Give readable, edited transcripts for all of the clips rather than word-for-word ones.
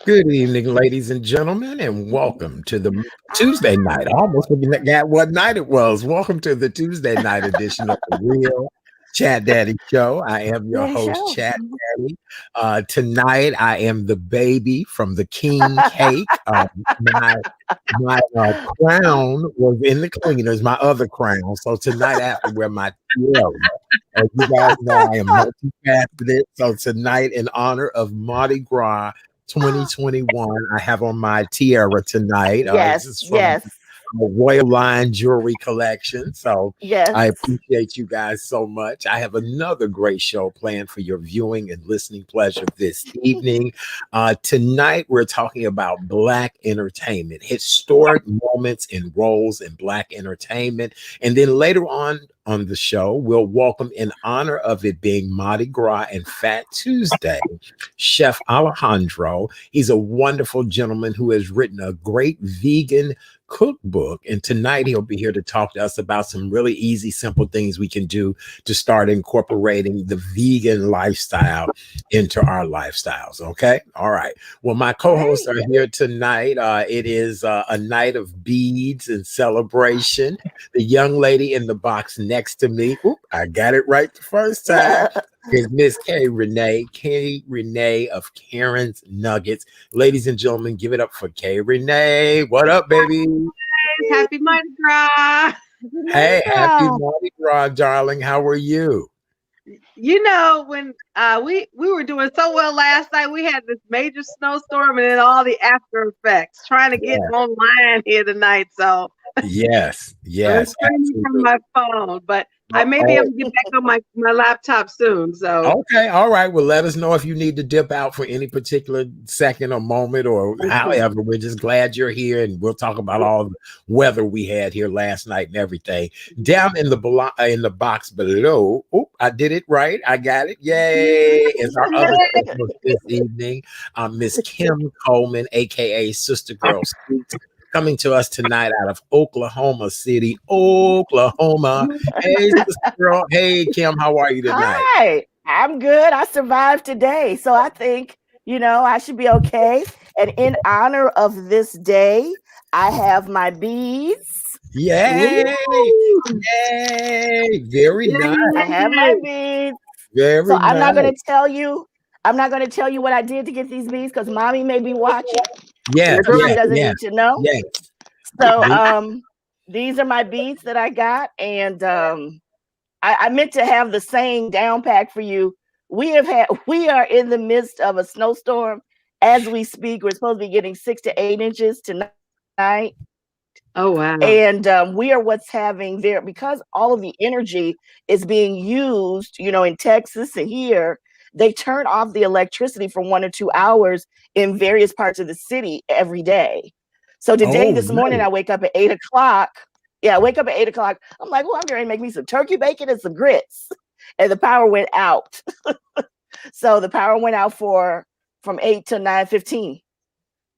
Good evening, ladies and gentlemen, and welcome to the Tuesday night. I almost forgot what night it was. Welcome to the Tuesday night edition of the Real Chat Daddy Show. I am your Daddy host, show. Chat Daddy. Tonight, I am the baby from the king cake. My crown was in the cleaners, my other crown. So tonight, I have to wear my tiara. As you guys know, I am multifaceted. So tonight, in honor of Mardi Gras 2021, I have on my tiara tonight. This is from Yes. a Royal Line jewelry collection. So Yes. I appreciate you guys so much. I have another great show planned for your viewing and listening pleasure this evening. Tonight, we're talking about Black entertainment, historic moments and roles in Black entertainment. And then later on the show, we'll welcome, in honor of it being Mardi Gras and Fat Tuesday, Chef Alejandro. He's a wonderful gentleman who has written a great vegan cookbook, and tonight he'll be here to talk to us about some really easy, simple things we can do to start incorporating the vegan lifestyle into our lifestyles. Okay, all right. Well, my co-hosts are here tonight. It is a night of beads and celebration. The young lady in the box next to me, I got it right the first time, is Miss K. Renee of Karen's Nuggets. Ladies and gentlemen, give it up for K. Renee. What up, baby? Happy Mardi Gras. Hey, happy Mardi Gras, darling. How are you? You know, when we were doing so well last night, we had this major snowstorm and then all the after effects trying to get online here tonight. So yes, from my phone, but I may be able to get back on my laptop soon. So okay, all right. Well, let us know if you need to dip out for any particular second or moment or however. We're just glad you're here, and we'll talk about all the weather we had here last night and everything. Down in the box below, I did it right. I got it. Yay! It's our other co-host this evening, Miss Kim Coleman, aka Sister Girl Speaks, coming to us tonight out of Oklahoma City, Oklahoma. Hey, sister girl. Hey, Kim, how are you tonight? Hi, I'm good. I survived today. So I think, I should be okay. And in honor of this day, I have my beads. Yay! Yay! Very nice. I have my beads. Very so I'm nice. not going to tell you. I'm not going to tell you what I did to get these beads because mommy may be watching. Yeah, she doesn't need to know. Yeah. So these are my beads that I got, and I meant to have the saying down pack for you. We are in the midst of a snowstorm as we speak. We're supposed to be getting 6 to 8 inches tonight. Oh wow! And we are what's having there because all of the energy is being used, in Texas and here. They turn off the electricity for 1 or 2 hours in various parts of the city every day. So today, this morning, I wake up at 8 o'clock. Yeah, I wake up at 8 o'clock. I'm like, well, I'm going to make me some turkey bacon and some grits. And the power went out. So the power went out from 8 to 9:15.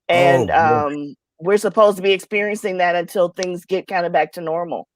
And we're supposed to be experiencing that until things get kind of back to normal.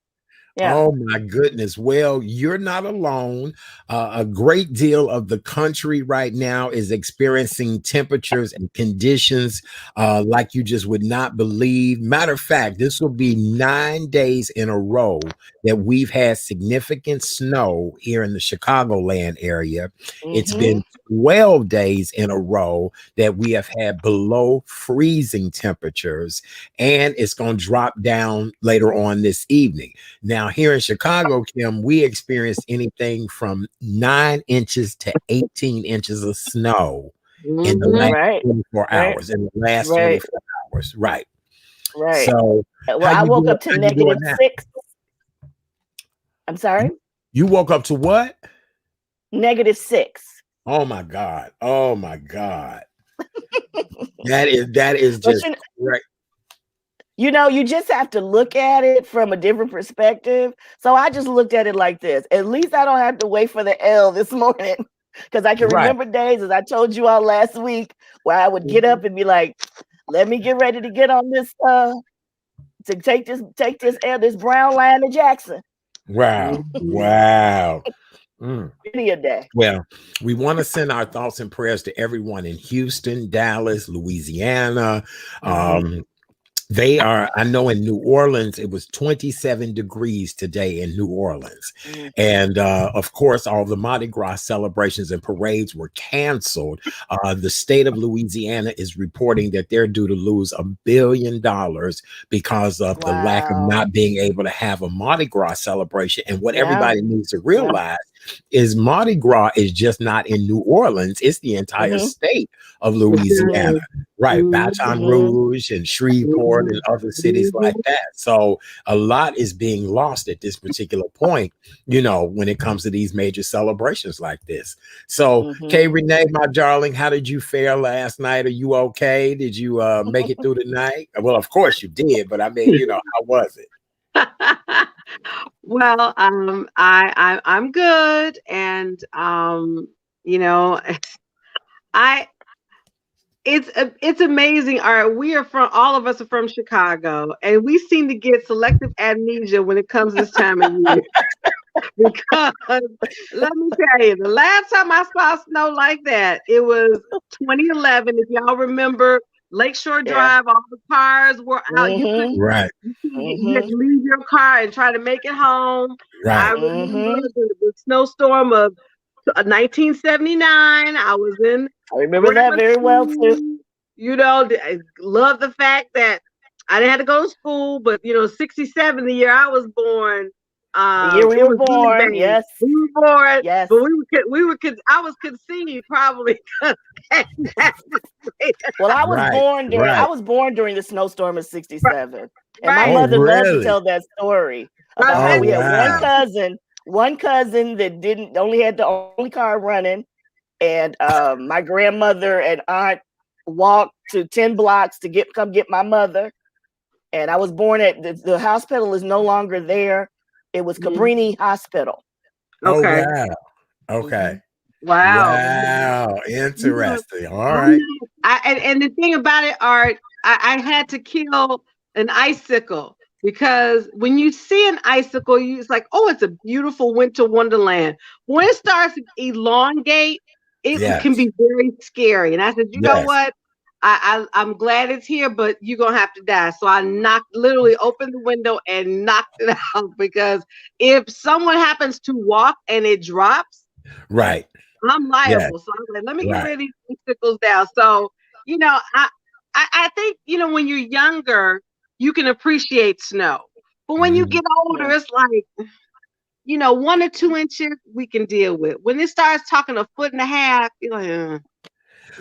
Yeah. Oh my goodness. Well, you're not alone. A great deal of the country right now is experiencing temperatures and conditions like you just would not believe. Matter of fact, this will be 9 days in a row that we've had significant snow here in the Chicagoland area. It's been 12 days in a row that we have had below freezing temperatures, and it's going to drop down later on this evening. Now, here in Chicago, Kim, we experienced anything from 9 inches to 18 inches of snow in the last 24 hours. In the last 24 hours, right? So, I woke up to -6. I'm sorry. You woke up to what? -6. Oh my God! Oh my God! that is just right. You just have to look at it from a different perspective. So I just looked at it like this. At least I don't have to wait for the L this morning because I can remember days, as I told you all last week, where I would get up and be like, let me get ready to get on this, to take this L, this brown line to Jackson. Wow. Wow. Mm. Many a day. Well, we want to send our thoughts and prayers to everyone in Houston, Dallas, Louisiana. They are, I know in New Orleans, it was 27 degrees today in New Orleans. And of course, all the Mardi Gras celebrations and parades were canceled. The state of Louisiana is reporting that they're due to lose $1 billion because of the lack of not being able to have a Mardi Gras celebration. And what everybody needs to realize is Mardi Gras is just not in New Orleans, it's the entire state of Louisiana. Right, Baton Rouge and Shreveport and other cities like that. So a lot is being lost at this particular point, you know, when it comes to these major celebrations like this. So, Kay Renee, my darling, how did you fare last night? Are you okay? Did you make it through the night? Well, of course you did, but I mean, you know, how was it? Well, I'm good, and you know, it's amazing. All right, all of us are from Chicago, and we seem to get selective amnesia when it comes this time of year. Because let me tell you, the last time I saw snow like that, it was 2011. If y'all remember Lakeshore Drive, all the cars were out. You couldn't, you had to leave your car and try to make it home. I remember the snowstorm of 1979. I remember that very well too. You know, I love the fact that I didn't have to go to school, but you know, 67, the year I was born. The year we were born, yes. We were born, yes. But I was conceived probably. Well, I was born during the snowstorm of 67. And my mother loves to tell that story about how we had one cousin that only had the only car running. And my grandmother and aunt walked to 10 blocks to come get my mother. And I was born at the hospital is no longer there. It was Cabrini Hospital. Okay. Oh, wow. Okay. Wow. Interesting. All right. And the thing about it, Art, I had to kill an icicle, because when you see an icicle, it's like, oh, it's a beautiful winter wonderland. When it starts to elongate, it can be very scary. And I said, you know what? I'm glad it's here, but you're going to have to die. So I literally opened the window and knocked it out, because if someone happens to walk and it drops, I'm liable. So I was like, let me get rid of these icicles down. So, you know, I think, you know, when you're younger, you can appreciate snow. But when you get older, it's like, you know, 1 or 2 inches we can deal with. When it starts talking 1.5 feet, you're like,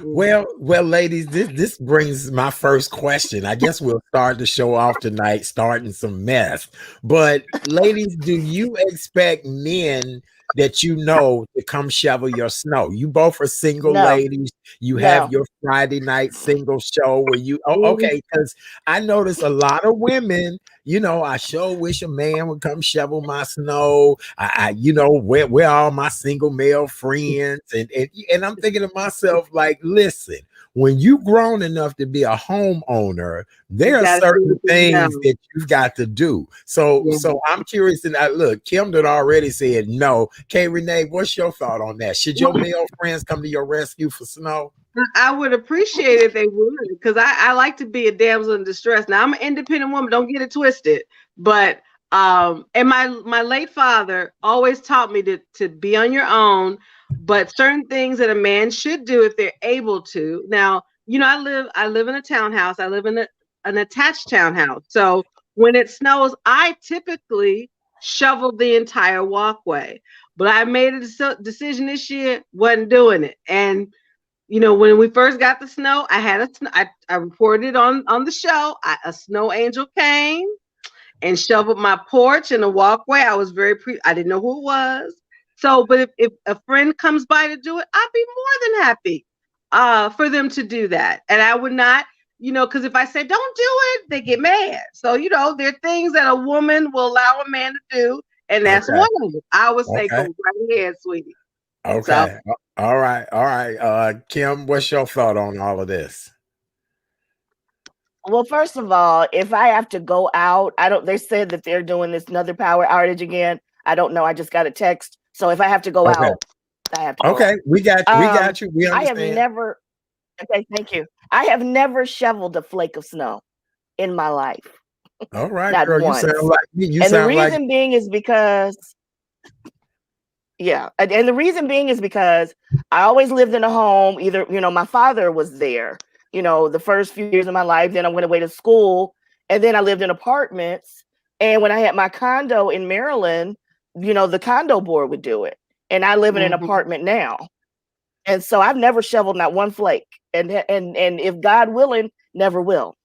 Well, ladies, this brings my first question. I guess we'll start the show off tonight, starting some mess. But ladies, do you expect men that you know to come shovel your snow? You both are single ladies. You have your Friday night single show where you okay, because I notice a lot of women, you know, I sure wish a man would come shovel my snow. I you know, where all my single male friends, and I'm thinking to myself, like, listen, when you grown enough to be a homeowner, there are certain things that you've got to do. So I'm curious. And look, Kim did already said no. Kay Renee, what's your thought on that? Should your male friends come to your rescue for snow? I would appreciate it if they would, because I like to be a damsel in distress. Now, I'm an independent woman. Don't get it twisted. But and my late father always taught me to be on your own, but certain things that a man should do if they're able to. Now, you know, I live in a townhouse. I live in an attached townhouse. So when it snows, I typically shovel the entire walkway. But I made a decision this year, wasn't doing it. And you know, when we first got the snow, I reported on the show. A snow angel came and shoveled my porch and the walkway. I was I didn't know who it was. So, but if a friend comes by to do it, I'd be more than happy for them to do that. And I would not, you know, because if I say don't do it, they get mad. So, you know, there are things that a woman will allow a man to do, and that's one of them. I would say go right ahead, sweetie. Okay. So, all right. Kim, what's your thought on all of this? Well, first of all, if I have to go out, they said that they're doing this another power outage again. I don't know. I just got a text So if I have to go Okay. out, I have to go out. Okay. We got you. We I have understand. never. Okay, thank you. I have never shoveled a flake of snow in my life, All right, not girl. You once. sound like you And the sound like reason being is because, yeah, and the reason being is because I always lived in a home. Either, my father was there, the first few years of my life. Then I went away to school, and then I lived in apartments. And when I had my condo in Maryland, the condo board would do it. And I live in an apartment now. And so I've never shoveled not one flake. And if God willing, never will.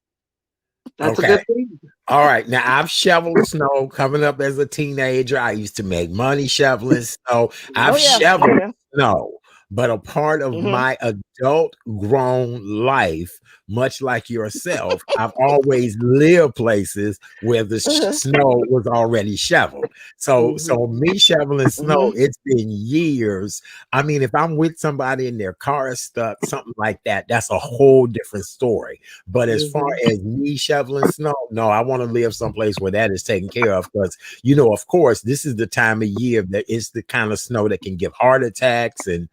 That's a okay. good thing. All right. Now I've shoveled snow coming up as a teenager. I used to make money shoveling snow. I've shoveled snow, but a part of my adult grown life, much like yourself, I've always lived places where the snow was already shoveled. So me shoveling snow, it's been years. I mean, if I'm with somebody and their car is stuck, something like that, that's a whole different story. But as far as me shoveling snow, no, I want to live someplace where that is taken care of, because, of course, this is the time of year that it's the kind of snow that can give heart attacks and,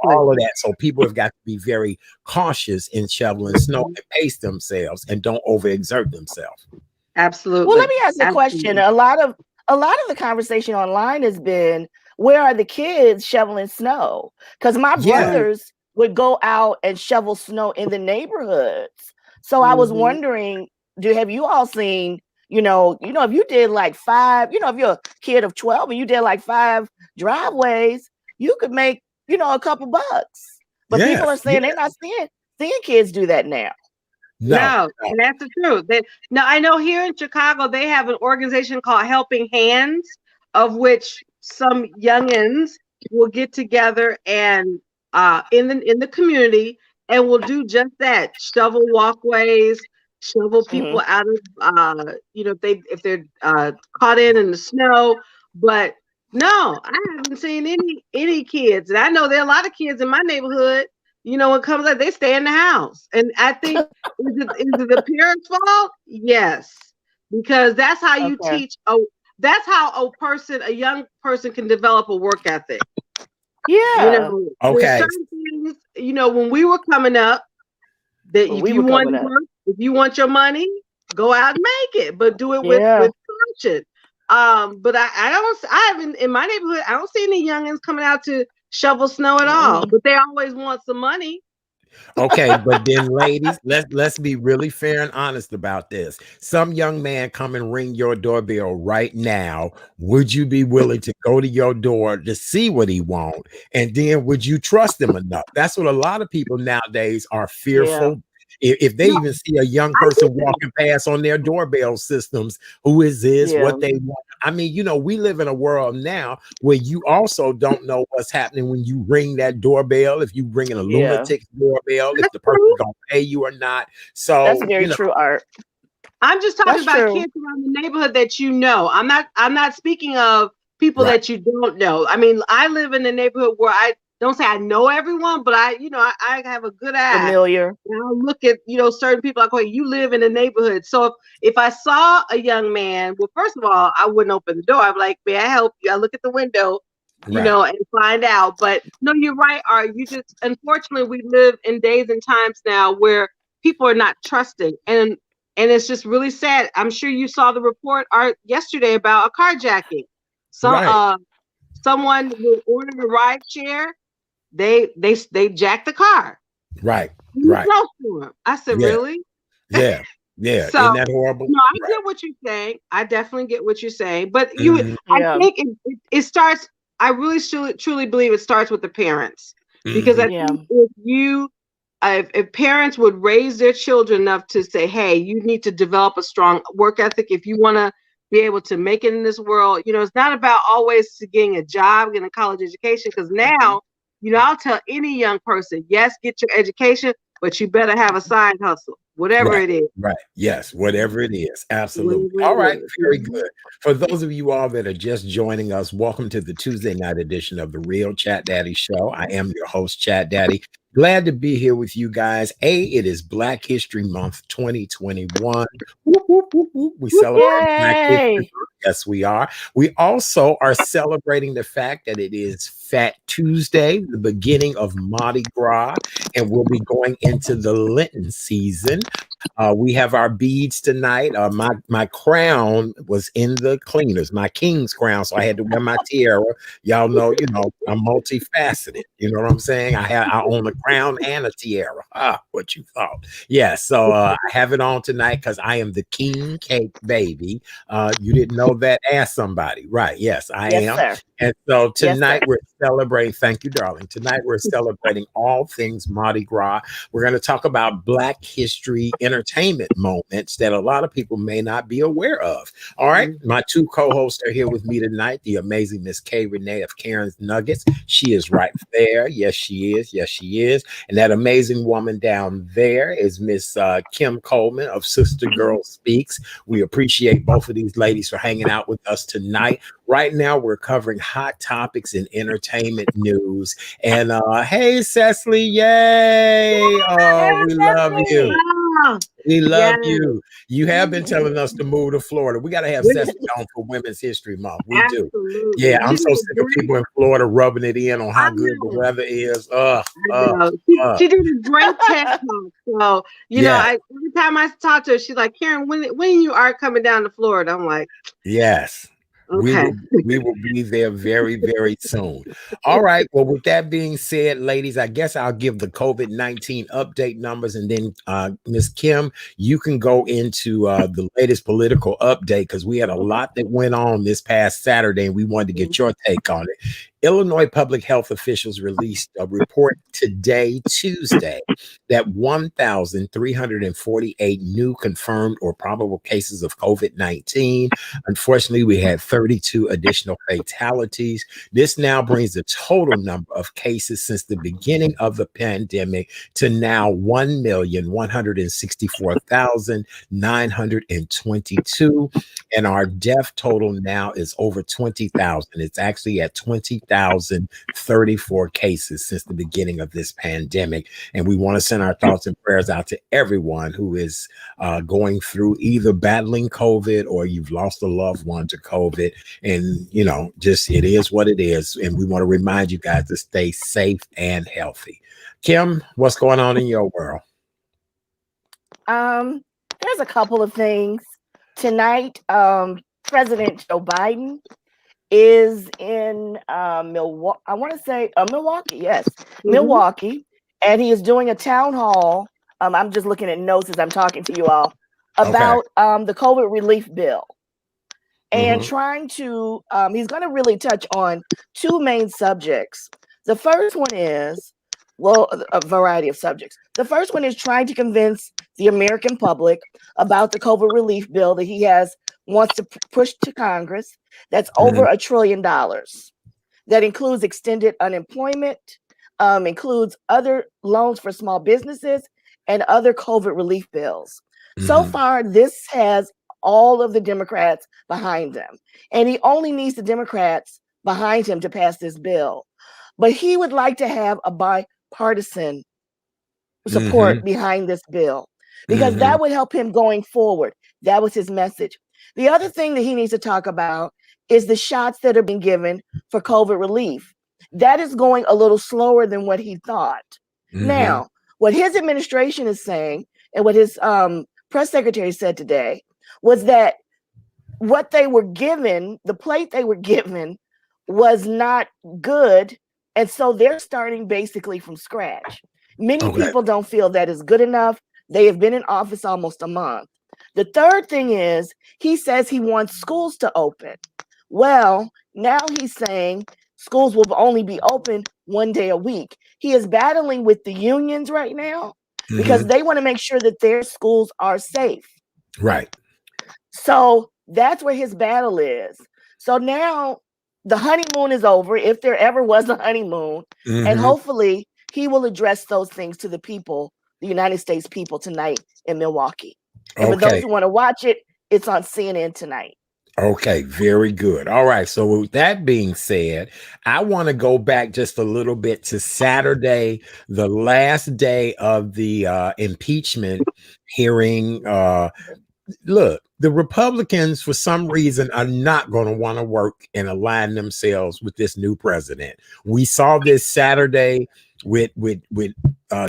all of that. So people have got to be very cautious in shoveling snow and pace themselves and don't overexert themselves. Absolutely. Well, let me ask you a question. A lot of the conversation online has been, where are the kids shoveling snow? Because my brothers would go out and shovel snow in the neighborhoods. So I was wondering, have you all seen, if you did like 5, if you're a kid of 12 and you did like 5 driveways, you could make, a couple bucks. But people are saying they're not seeing kids do that now. No, and that's the truth. Now, I know here in Chicago, they have an organization called Helping Hands, of which some youngins will get together and in the community and will do just that: shovel walkways, shovel people out of if they're caught in the snow. But no, I haven't seen any kids, and I know there are a lot of kids in my neighborhood. When it comes like, they stay in the house. And I think, is it the parents' fault? Yes. Because that's how you teach. That's how a young person can develop a work ethic. Yeah. There's certain things, when we were coming up, that if you want to work, if you want your money, go out and make it, but do it with passion. But I haven't, in my neighborhood, I don't see any youngins coming out to shovel snow at all, but they always want some money. Okay, but then, ladies, let's be really fair and honest about this. Some young man come and ring your doorbell right now. Would you be willing to go to your door to see what he wants? And then would you trust him enough? That's what a lot of people nowadays are fearful. If they even see a young person walking past on their doorbell systems, who is this, what they want? I mean, we live in a world now where you also don't know what's happening when you ring that doorbell, if you ring a lunatic doorbell, if the person's going to pay you or not. So that's very true, Art. I'm just talking about kids around the neighborhood that I'm not speaking of people that you don't know. I mean, I live in a neighborhood where I don't say I know everyone, but I have a good eye. Familiar. And I look at, certain people, like, you live in a neighborhood. So if I saw a young man, well, first of all, I wouldn't open the door. I'd be like, may I help you? I look at the window, and find out. But no, you're right, Art. Unfortunately, we live in days and times now where people are not trusting. And it's just really sad. I'm sure you saw the report, Art, yesterday about a carjacking. Someone who ordered a ride share. They jacked the car. Right. I said, really? Yeah. So, isn't that horrible? No, I get what you're saying. I definitely get what you're saying. But I think it starts. I really truly believe it starts with the parents, because I think if parents would raise their children enough to say, hey, you need to develop a strong work ethic if you want to be able to make it in this world. It's not about always getting a job, getting a college education, because now, I'll tell any young person, yes, get your education, but you better have a side hustle, whatever Right. it is. Right. Yes. Whatever it is. Absolutely. Whatever All it right. is. Very good. For those of you all that are just joining us, welcome to the Tuesday night edition of the Real Chat Daddy Show. I am your host, Chat Daddy. Glad to be here with you guys. It is Black History Month 2021. Whoop, whoop, whoop, whoop. We celebrate Black History Month. Yay! Yes, we are. We also are celebrating the fact that it is Fat Tuesday, the beginning of Mardi Gras, and we'll be going into the Lenten season. We have our beads tonight. My crown was in the cleaners, my king's crown, so I had to wear my tiara. Y'all know, I'm multifaceted. You know what I'm saying? I own a crown and a tiara. What you thought? Yeah, so I have it on tonight because I am the king cake baby. You didn't know that? Ask somebody. Right? Yes, I Yes, am. sir. And so Yes, sir. tonight we're celebrating. Thank you, darling. Tonight we're celebrating all things Mardi Gras. We're going to talk about Black history entertainment moments that a lot of people may not be aware of. All right. My two co-hosts are here with me tonight. The amazing Miss Kay Renee of Karen's Nuggets. She is right there. Yes, she is. Yes, she is. And that amazing woman down there is Miss Kim Coleman of Sister Girl Speaks. We appreciate both of these ladies for hanging out with us tonight. Right now, we're covering hot topics in entertainment news. And hey, Cecily, yay! Oh, we love you. Ah, We love yes. you. You have been telling us to move to Florida. We got to have Cecily on for Women's History Month. We do. Absolutely. Yeah, I'm She so did a sick of great people in Florida rubbing it in on how I good the know. weather is. I know. She did a great TED talk. So, Yeah. every time I talk to her, she's like, Karen, when you are coming down to Florida, I'm like, Yes. okay. We will be there very, very soon. All right. Well, with that being said, ladies, I guess I'll give the COVID-19 update numbers, and then Miss Kim, you can go into the latest political update because we had a lot that went on this past Saturday, and we wanted to get your take on it. Illinois public health officials released a report today, Tuesday, that 1,348 new confirmed or probable cases of COVID-19. Unfortunately, we had 32 additional fatalities. This now brings the total number of cases since the beginning of the pandemic to now 1,164,922. And our death total now is over 20,000. It's actually at 20,034 cases since the beginning of this pandemic. And we want to send our thoughts and prayers out to everyone who is going through either battling COVID or you've lost a loved one to COVID. And, just it is what it is. And we want to remind you guys to stay safe and healthy. Kim, what's going on in your world? There's a couple of things. Tonight, President Joe Biden is in Milwaukee. I want to say Milwaukee. Yes, Milwaukee, and he is doing a town hall. I'm just looking at notes as I'm talking to you all about the COVID relief bill, and trying to. He's going to really touch on two main subjects. The first one is, a variety of subjects. The first one is trying to convince the American public about the COVID relief bill that he wants to push to Congress. That's over $1 trillion. That includes extended unemployment, includes other loans for small businesses, and other COVID relief bills. So far, this has all of the Democrats behind them. And he only needs the Democrats behind him to pass this bill. But he would like to have a bipartisan support behind this bill, because that would help him going forward. That was his message. The other thing that he needs to talk about is the shots that are being given for COVID relief. That is going a little slower than what he thought. Now, what his administration is saying, and what his press secretary said today, was that what they were given, the plate they were given, was not good. And so they're starting basically from scratch. Many people don't feel that is good enough. They have been in office almost a month. The third thing is, he says he wants schools to open. Well, now he's saying schools will only be open 1 day a week. He is battling with the unions right now because they want to make sure that their schools are safe. Right. So that's where his battle is. So now the honeymoon is over, if there ever was a honeymoon, and hopefully he will address those things to the people the United States people tonight in Milwaukee. And for Okay. those who want to watch it, it's on CNN tonight. Okay, very good. All right. So with that being said, I want to go back just a little bit to Saturday, the last day of the impeachment hearing. Look, the Republicans, for some reason, are not going to want to work and align themselves with this new president. We saw this Saturday with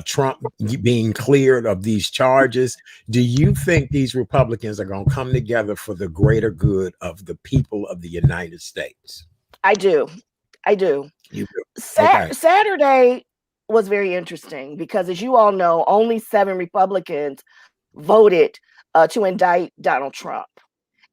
Trump being cleared of these charges. Do you think these Republicans are going to come together for the greater good of the people of the United States? I do. You do. Saturday was very interesting because, as you all know, only 7 Republicans voted to indict Donald Trump.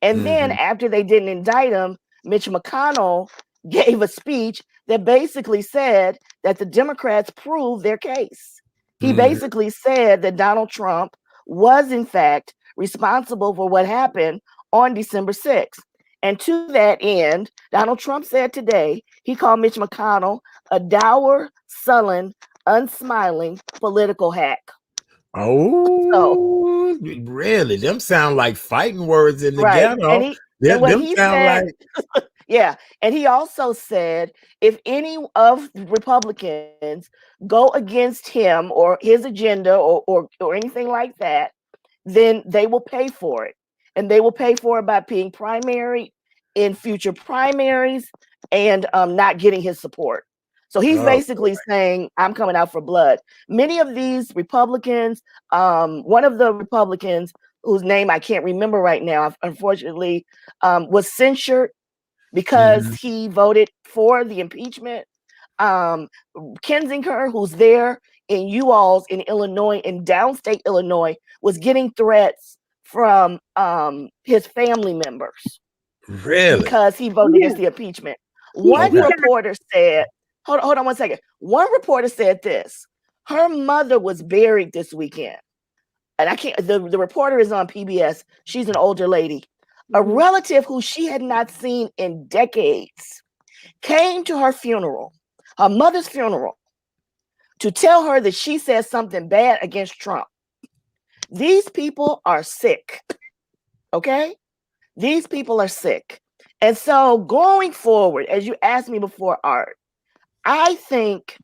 And then after they didn't indict him, Mitch McConnell gave a speech that basically said that the Democrats proved their case. He basically said that Donald Trump was, in fact, responsible for what happened on December 6th. And to that end, Donald Trump said today, he called Mitch McConnell a dour, sullen, unsmiling political hack. Oh, really? Them sound like fighting words in the ghetto. And what he said, yeah. And he also said, if any of the Republicans go against him or his agenda or anything like that, then they will pay for it. And they will pay for it by being primary in future primaries and not getting his support. So he's basically saying, I'm coming out for blood. Many of these Republicans, one of the Republicans whose name I can't remember right now, unfortunately, was censured because he voted for the impeachment. Kinzinger, who's there in you-all's in Illinois, in downstate Illinois, was getting threats from his family members. Really? Because he voted against the impeachment. One reporter said, hold on one second. One reporter said this. Her mother was buried this weekend. And I can't, the reporter is on PBS. She's an older lady. A relative who she had not seen in decades came to her funeral, her mother's funeral, to tell her that she said something bad against Trump. These people are sick. Okay? These people are sick. And so going forward, as you asked me before, Art, I think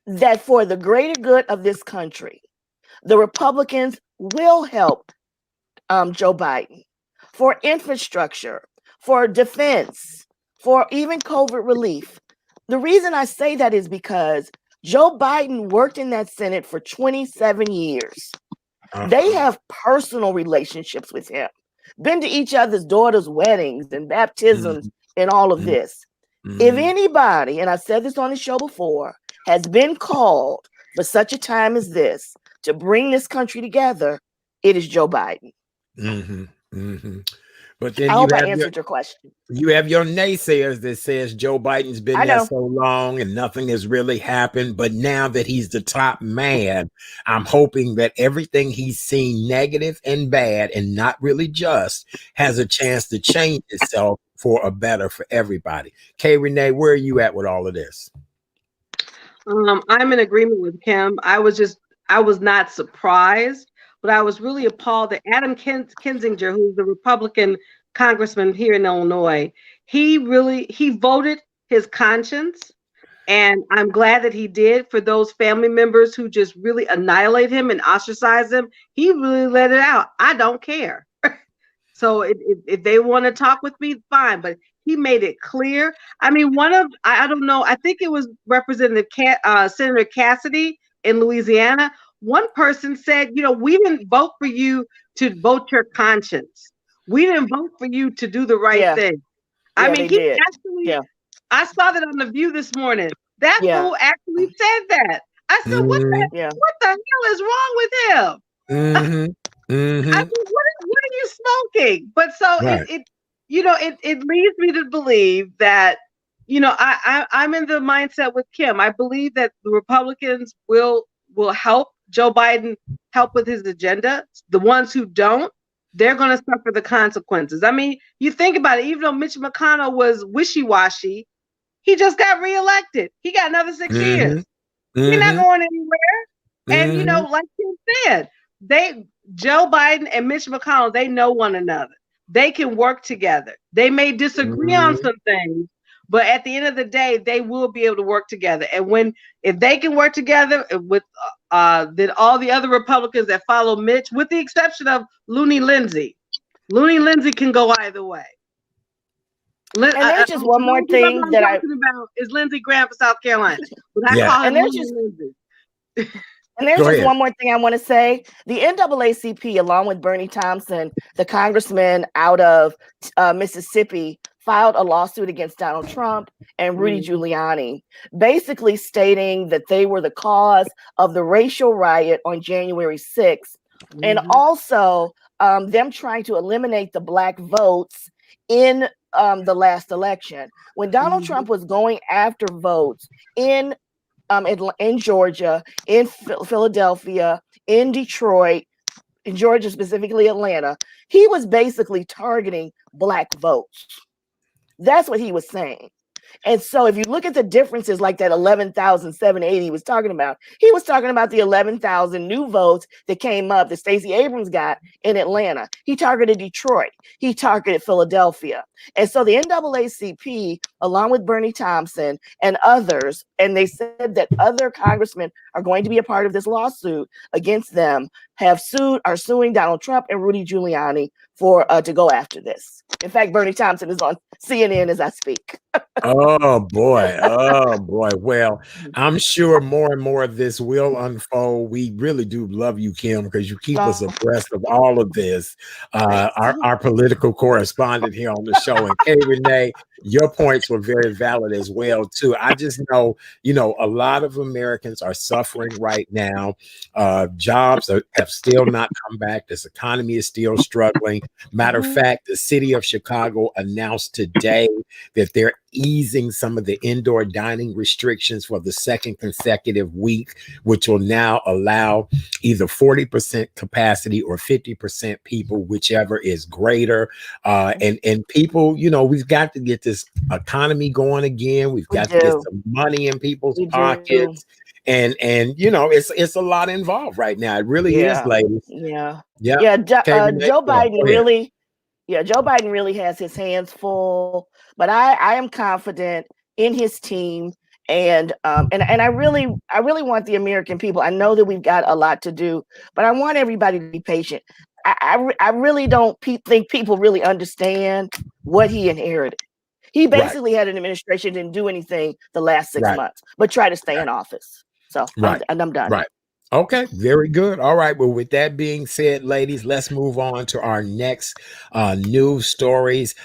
that for the greater good of this country, the Republicans will help Joe Biden for infrastructure, for defense, for even COVID relief. The reason I say that is because Joe Biden worked in that Senate for 27 years. They have personal relationships with him, been to each other's daughters' weddings and baptisms and all of this. If anybody, and I've said this on the show before, has been called for such a time as this to bring this country together, it is Joe Biden. But then I hope I answered your question. You have your naysayers that says Joe Biden's been there so long and nothing has really happened. But now that he's the top man, I'm hoping that everything he's seen negative and bad and not really just has a chance to change itself for a better for everybody. Kay Renee, where are you at with all of this? I'm in agreement with Kim. I was not surprised, but I was really appalled that Adam Kinzinger, who's the Republican congressman here in Illinois, he voted his conscience. And I'm glad that he did. For those family members who just really annihilate him and ostracize him, he really let it out. I don't care. So if they want to talk with me, fine. But he made it clear. I mean, I don't know, I think it was Representative Senator Cassidy in Louisiana. One person said, we didn't vote for you to vote your conscience. We didn't vote for you to do the right thing. I mean, he actually, I saw that on The View this morning. That fool actually said that. I said, what the hell is wrong with him? I mean, what are you smoking? But so it leads me to believe that, I'm in the mindset with Kim. I believe that the Republicans will help Joe Biden help with his agenda. The ones who don't, they're going to suffer the consequences. I mean, you think about it, even though Mitch McConnell was wishy-washy, he just got reelected. He got another 6 years. He's not going anywhere. And Mhm. like you said, Joe Biden and Mitch McConnell, they know one another. They can work together. They may disagree on Mhm. some things, but at the end of the day, they will be able to work together. And if they can work together with then all the other Republicans that follow Mitch, with the exception of Looney Lindsay can go either way. And there's just one more Whoever thing I'm that I talking about is Lindsey Graham for South Carolina, but I Yeah. call him and there's Looney just Lindsay. And there's Go just ahead. one more thing I want to say. The NAACP, along with Bernie Thompson, the congressman out of Mississippi, filed a lawsuit against Donald Trump and Rudy Giuliani, basically stating that they were the cause of the racial riot on January 6th, and also them trying to eliminate the Black votes in the last election. When Donald Trump was going after votes in Georgia, in Philadelphia, in Detroit, in Georgia, specifically Atlanta, he was basically targeting Black votes. That's what he was saying. And so if you look at the differences, like that 11,780 was talking about, he was talking about the 11,000 new votes that came up that Stacey Abrams got in Atlanta. He targeted Detroit. He targeted Philadelphia. And so the NAACP, along with Bernie Thompson and others, and they said that other congressmen are going to be a part of this lawsuit against them, are suing Donald Trump and Rudy Giuliani for to go after this. In fact, Bernie Thompson is on CNN as I speak. Oh boy. Oh boy. Well, I'm sure more and more of this will unfold. We really do love you, Kim, because you keep us abreast of all of this. Our political correspondent here on the show. And Kay Renee, your points were very valid as well, too. I just know, a lot of Americans are suffering right now. Jobs have still not come back. This economy is still struggling. Matter of fact, the city of Chicago announced today that they're easing some of the indoor dining restrictions for the second consecutive week, which will now allow either 40% capacity or 50% people, whichever is greater. And people, we've got to get this economy going again. We've got to get some money in people's pockets. And it's a lot involved right now. It really is, ladies. Yeah. Joe Joe Biden really has his hands full, but I am confident in his team, and I really want the American people. I know that we've got a lot to do, but I want everybody to be patient. I really don't think people really understand what he inherited. He basically had an administration didn't do anything the last 6 months, but try to stay in office. So I'm done. Right. Okay, very good. All right. Well, with that being said, ladies, let's move on to our next news stories.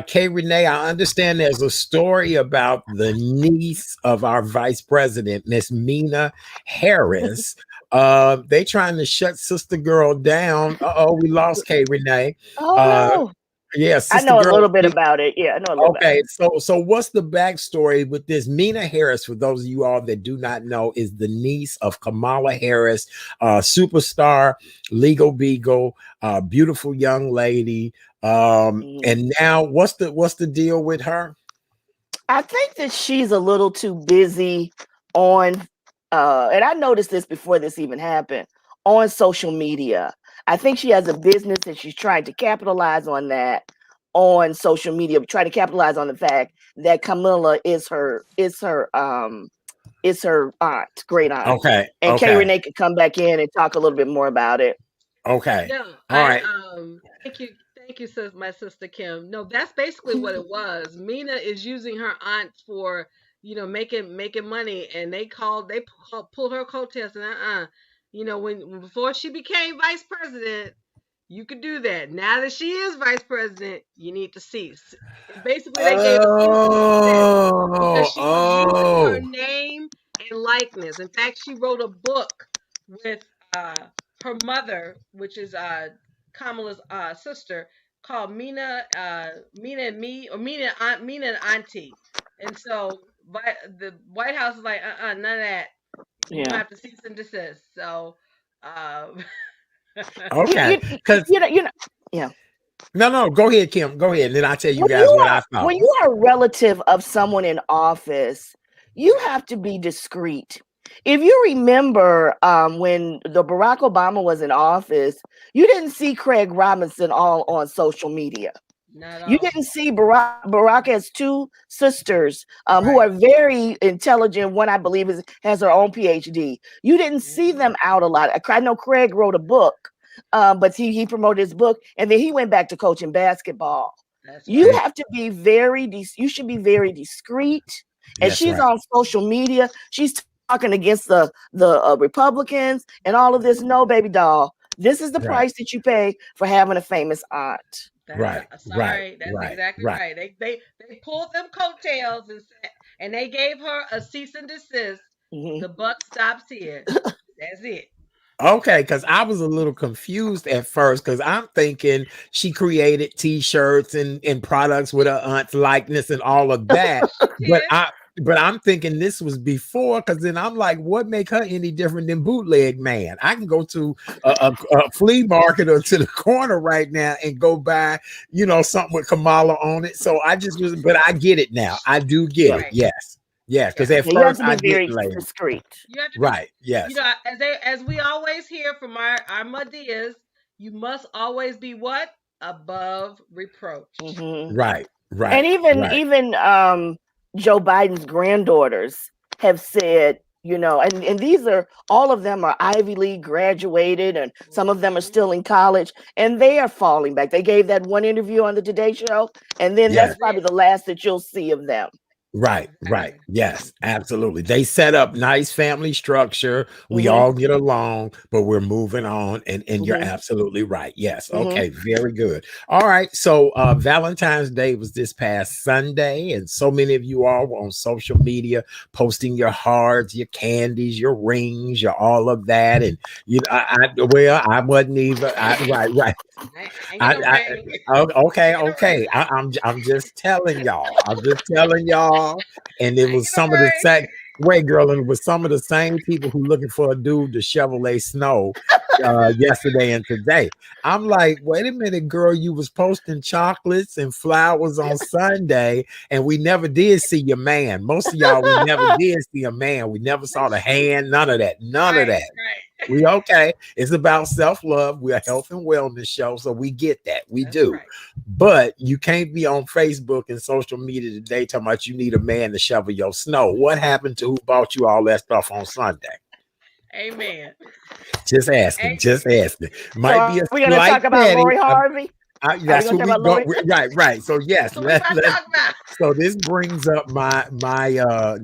Kay Renee, I understand there's a story about the niece of our vice president, Miss Mina Harris. They trying to shut Sister Girl down. We lost Kay Renee. Oh no. Yeah, I know a little bit about it. Yeah, I know a little bit. Okay, so what's the backstory with this? Mina Harris, for those of you all that do not know, is the niece of Kamala Harris, superstar, legal beagle, beautiful young lady. And now what's the deal with her? I think that she's a little too busy on, and I noticed this before this even happened, on social media. I think she has a business and she's trying to capitalize on that on social media, try to capitalize on the fact that Camilla is her aunt, great aunt. Okay. And Kay Renee could come back in and talk a little bit more about it. Okay. No, all right. Thank you, my sister Kim. No, that's basically what it was. Mina is using her aunt for, making money, and they pulled her coattails and when before she became vice president, you could do that. Now that she is vice president, you need to cease. Basically, they gave because she was using her name and likeness. In fact, she wrote a book with her mother, which is Kamala's sister, called Mina and Me, or Mina and Auntie. And so the White House is like, none of that. You have to cease and desist. So okay, because No, go ahead, Kim. Go ahead, and then I'll tell you guys what I thought. When you are a relative of someone in office, you have to be discreet. If you remember, when the Barack Obama was in office, you didn't see Craig Robinson all on social media. Not You all. didn't see Barack. Barack has two sisters who Right. are very intelligent. One, I believe, has her own PhD. You didn't see them out a lot. I know Craig wrote a book, but he promoted his book, and then he went back to coaching basketball. That's You right. have to be very. You should be very discreet. And That's she's right. on social media. She's talking against the Republicans and all of this. No, baby doll. This is the Right. price that you pay for having a famous aunt. Right. Right. Sorry. That's Right. exactly Right. right. They pulled them coattails and they gave her a cease and desist. Mhm. The buck stops here. That's it. Okay, because I was a little confused at first because I'm thinking she created T-shirts and products with her aunt's likeness and all of that. But Did. I'm thinking this was before, because then I'm like, what make her any different than Bootleg Man? I can go to a flea market or to the corner right now and go buy, something with Kamala on it. So I just was, but I get it now. I do get it. Right. Yes. Yes. Because Yeah. at Yeah, you have first to I be very didn't label. discreet. You have to be, Right. Yes. as we always hear from our Madias, you must always be what? Above reproach. Mhm. Right. Right. And Right. even Joe Biden's granddaughters have said, and these are all of them are Ivy League graduated, and some of them are still in college, and they are falling back. They gave that one interview on the Today Show, and then Yes. that's probably the last that you'll see of them. Right, right. Exactly. Yes, absolutely. They set up nice family structure. We Mhm. all get along, but we're moving on. And you're Mhm. absolutely right. Yes. Mhm. Okay, very good. All right. So Valentine's Day was this past Sunday, and so many of you all were on social media posting your hearts, your candies, your rings, your all of that. And I wasn't even right. I ain't got no ring. Okay, Ain't got no ring. okay. I'm just telling y'all. I'm just telling y'all. And it I ain't was got some no of the ring. same wait, girl, and it was some of the same people who looking for a dude to Chevrolet Snow yesterday and today. I'm like, wait a minute, girl, you was posting chocolates and flowers on Sunday, and we never did see your man. Most of y'all, we never did see a man. We never saw the hand, none of that. None of that. Right. We okay. It's about self-love. We're a health and wellness show, so we get that. We That's do. right. But you can't be on Facebook and social media today talking about you need a man to shovel your snow. What happened to who bought you all that stuff on Sunday? Amen. Just asking. Amen. Just asking. So Might are be a we going to slight talk about petty. Lori Harvey? Are we That's going what to we talk about go. Lori? Right. So yes, So we about to talk about. so this brings up my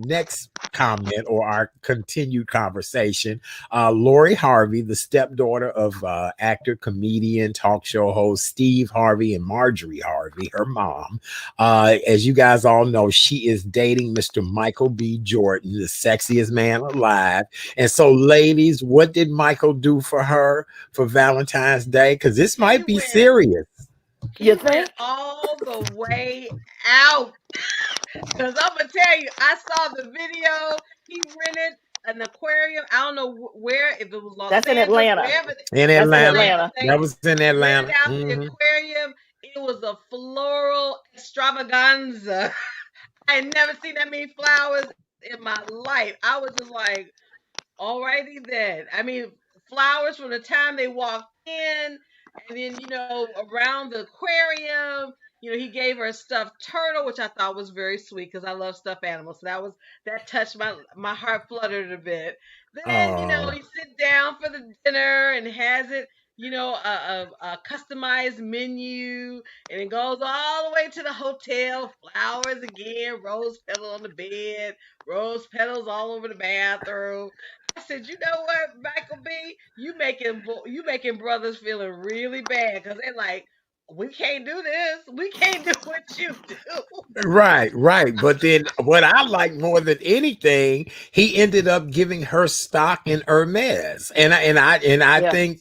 next comment or our continued conversation. Lori Harvey, the stepdaughter of actor, comedian, talk show host Steve Harvey and Marjorie Harvey, her mom. As you guys all know, she is dating Mr. Michael B. Jordan, the sexiest man alive. And so, ladies, what did Michael do for her for Valentine's Day? Because this might be serious. He You went think? all the way out. Because I'm going to tell you, I saw the video. He rented an aquarium. I don't know where, if it was Los That's in Angeles, Atlanta. wherever. In That's in Atlanta. Atlanta. That was in Atlanta. Rented out the aquarium. It was a floral extravaganza. I had never seen that many flowers in my life. I was just like, alrighty then. I mean, flowers from the time they walked in, and then around the aquarium. He gave her a stuffed turtle, which I thought was very sweet because I love stuffed animals. So that touched my heart fluttered a bit. Then he sit down for the dinner and has it. A customized menu, and it goes all the way to the hotel. Flowers again, rose petal on the bed, rose petals all over the bathroom. I said, you know what, Michael B, you making brothers feeling really bad because they're like, we can't do this. We can't do what you do. Right. But then what I like more than anything, he ended up giving her stock in Hermes. And I think,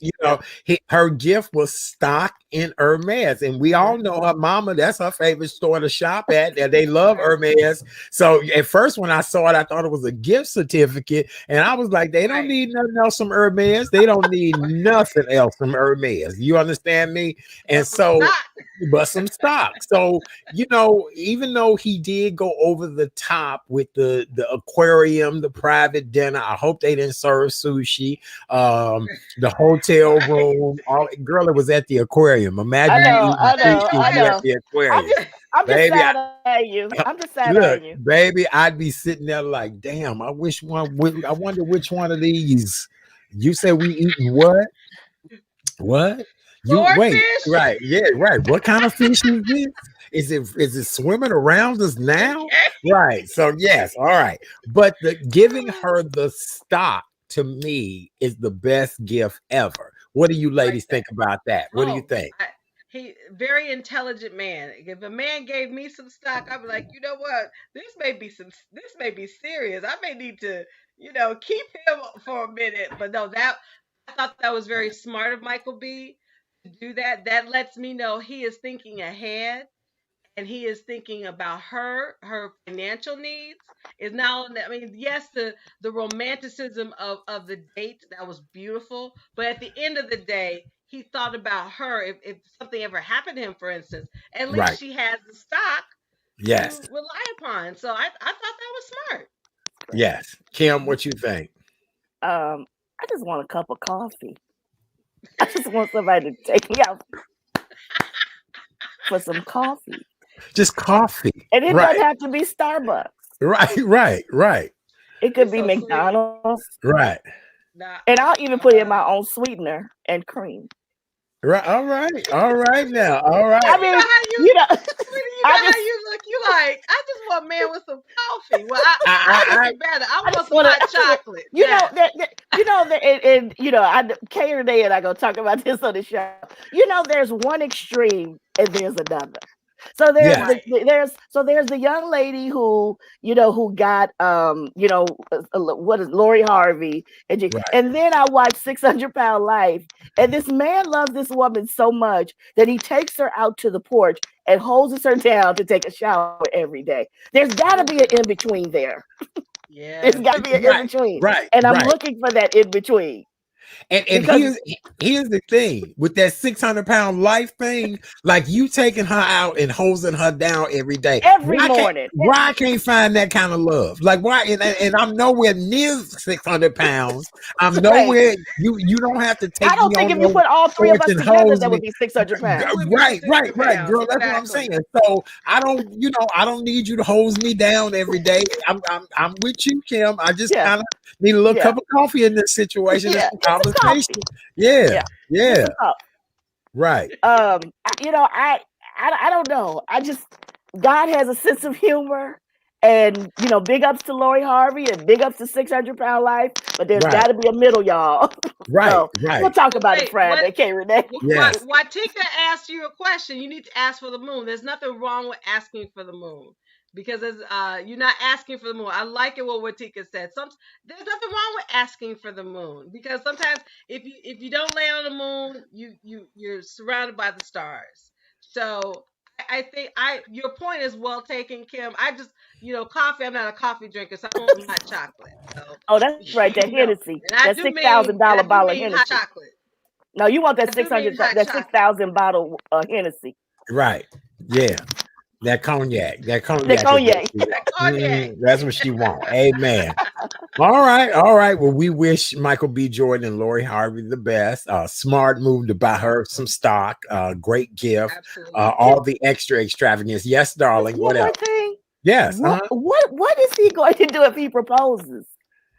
her gift was stock in Hermes. And we all know her mama, that's her favorite store to shop at. And they love Hermes. So at first when I saw it, I thought it was a gift certificate. And I was like, they don't need nothing else from Hermes. They don't need nothing else from Hermes. You understand me? And so stock. but some stock. So, you know, even though he did go over the top with the aquarium, the private dinner, I hope they didn't serve sushi. The hotel room, girl, it was at the aquarium. Imagine you eating sushi at the aquarium. I'm just Baby, sad at you. I'm just sad look, at you. baby, I'd be sitting there like, damn, I wonder which one of these. You said we eating what? What? You wait, Swordfish? right? Yeah, right. What kind of fish is this? Is it swimming around us now? Right. So yes, all right. But the giving her the stock to me is the best gift ever. What do you ladies think about that? What do you think? He very intelligent man. If a man gave me some stock, I'd be like, you know what? This may be serious. I may need to, keep him for a minute. But no, I thought that was very smart of Michael B to do that. That lets me know he is thinking ahead and he is thinking about her financial needs. Is now, I mean, yes, the romanticism of the date, that was beautiful, but at the end of the day, he thought about her. If something ever happened to him, for instance, at least Right. she has the stock Yes. to rely upon. So I thought that was smart. Yes. Kim, what you think? I just want a cup of coffee. I just want somebody to take me out for some coffee. Just coffee. And it doesn't have to be Starbucks. Right. It could be McDonald's. Right. And I'll even put in my own sweetener and cream. Right. All right now. All right. I mean, how you look. You like, I just want a man with some coffee. Well, I better. I want some hot chocolate. Kay Renee and I gonna talk about this on the show. There's one extreme and there's another. So there's the young lady who got what is Lori Harvey and then I watched 600-Pound Life, and this man loves this woman so much that he takes her out to the porch and holds her down to take a shower every day. There's got to be an in between there. Yeah, there's got to be an in between, and I'm looking for that in between. And here's the thing with that 600-pound life thing, like you taking her out and hosing her down every day, every morning. Why I can't find that kind of love? Like why? And I'm nowhere near 600 pounds. I'm nowhere. You don't have to take. I don't think if you put all three of us together, that would be 600 pounds. Right, girl. That's what I'm saying. So I don't need you to hose me down every day. I'm with you, Kim. I just kind of need a little cup of coffee in this situation. Conversation. Yeah. Right. I don't know. God has a sense of humor, and big ups to Lori Harvey and big ups to 600-Pound Life, but there's got to be a middle, y'all. Right. We'll talk about it Friday. Okay, Renee. Yes. Watika asked you a question. You need to ask for the moon. There's nothing wrong with asking for the moon. Because you're not asking for the moon. I like it what Watika said. There's nothing wrong with asking for the moon, because sometimes if you don't land on the moon, you're surrounded by the stars. So I think your point is well taken, Kim. I just coffee. I'm not a coffee drinker, so I want some hot chocolate. So, that's right. That Hennessy. That $6,000 bottle of Hennessy. Hot chocolate. No, you want that 6,000 bottle of Hennessy. Right. Yeah. That cognac. That's what she wants. Amen. All right. Well, we wish Michael B. Jordan and Lori Harvey the best. Smart move to buy her some stock. Great gift. All the extra extravagance. Yes, darling. What else? Thing? Yes. What is he going to do if he proposes?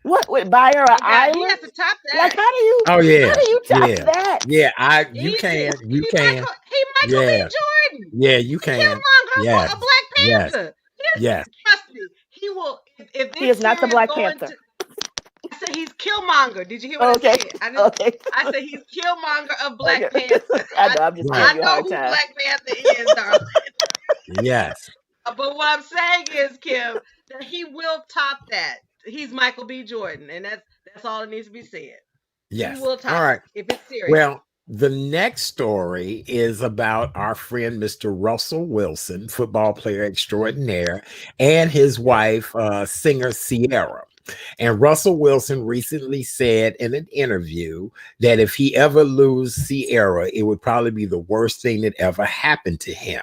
What would buy her an island? He has to top that. Like, how do you? Oh yeah. How do you top that? Yeah, you can. He Michael B. Jordan. Yeah, you can. Yes. A Black Panther. Yes. Trust me, he will. If this he is not the Black Panther. I said he's Killmonger. Did you hear what I said? I said he's Killmonger of Black Panther. I know. I'm just I know who Black Panther is, darling. Yes. But what I'm saying is, Kim, that he will top that. He's Michael B. Jordan, and that's all that needs to be said. Yes. He will top all right. If it's serious. Well, the next story is about our friend, Mr. Russell Wilson, football player extraordinaire, and his wife, singer Ciara. And Russell Wilson recently said in an interview that if he ever lose Sierra, it would probably be the worst thing that ever happened to him.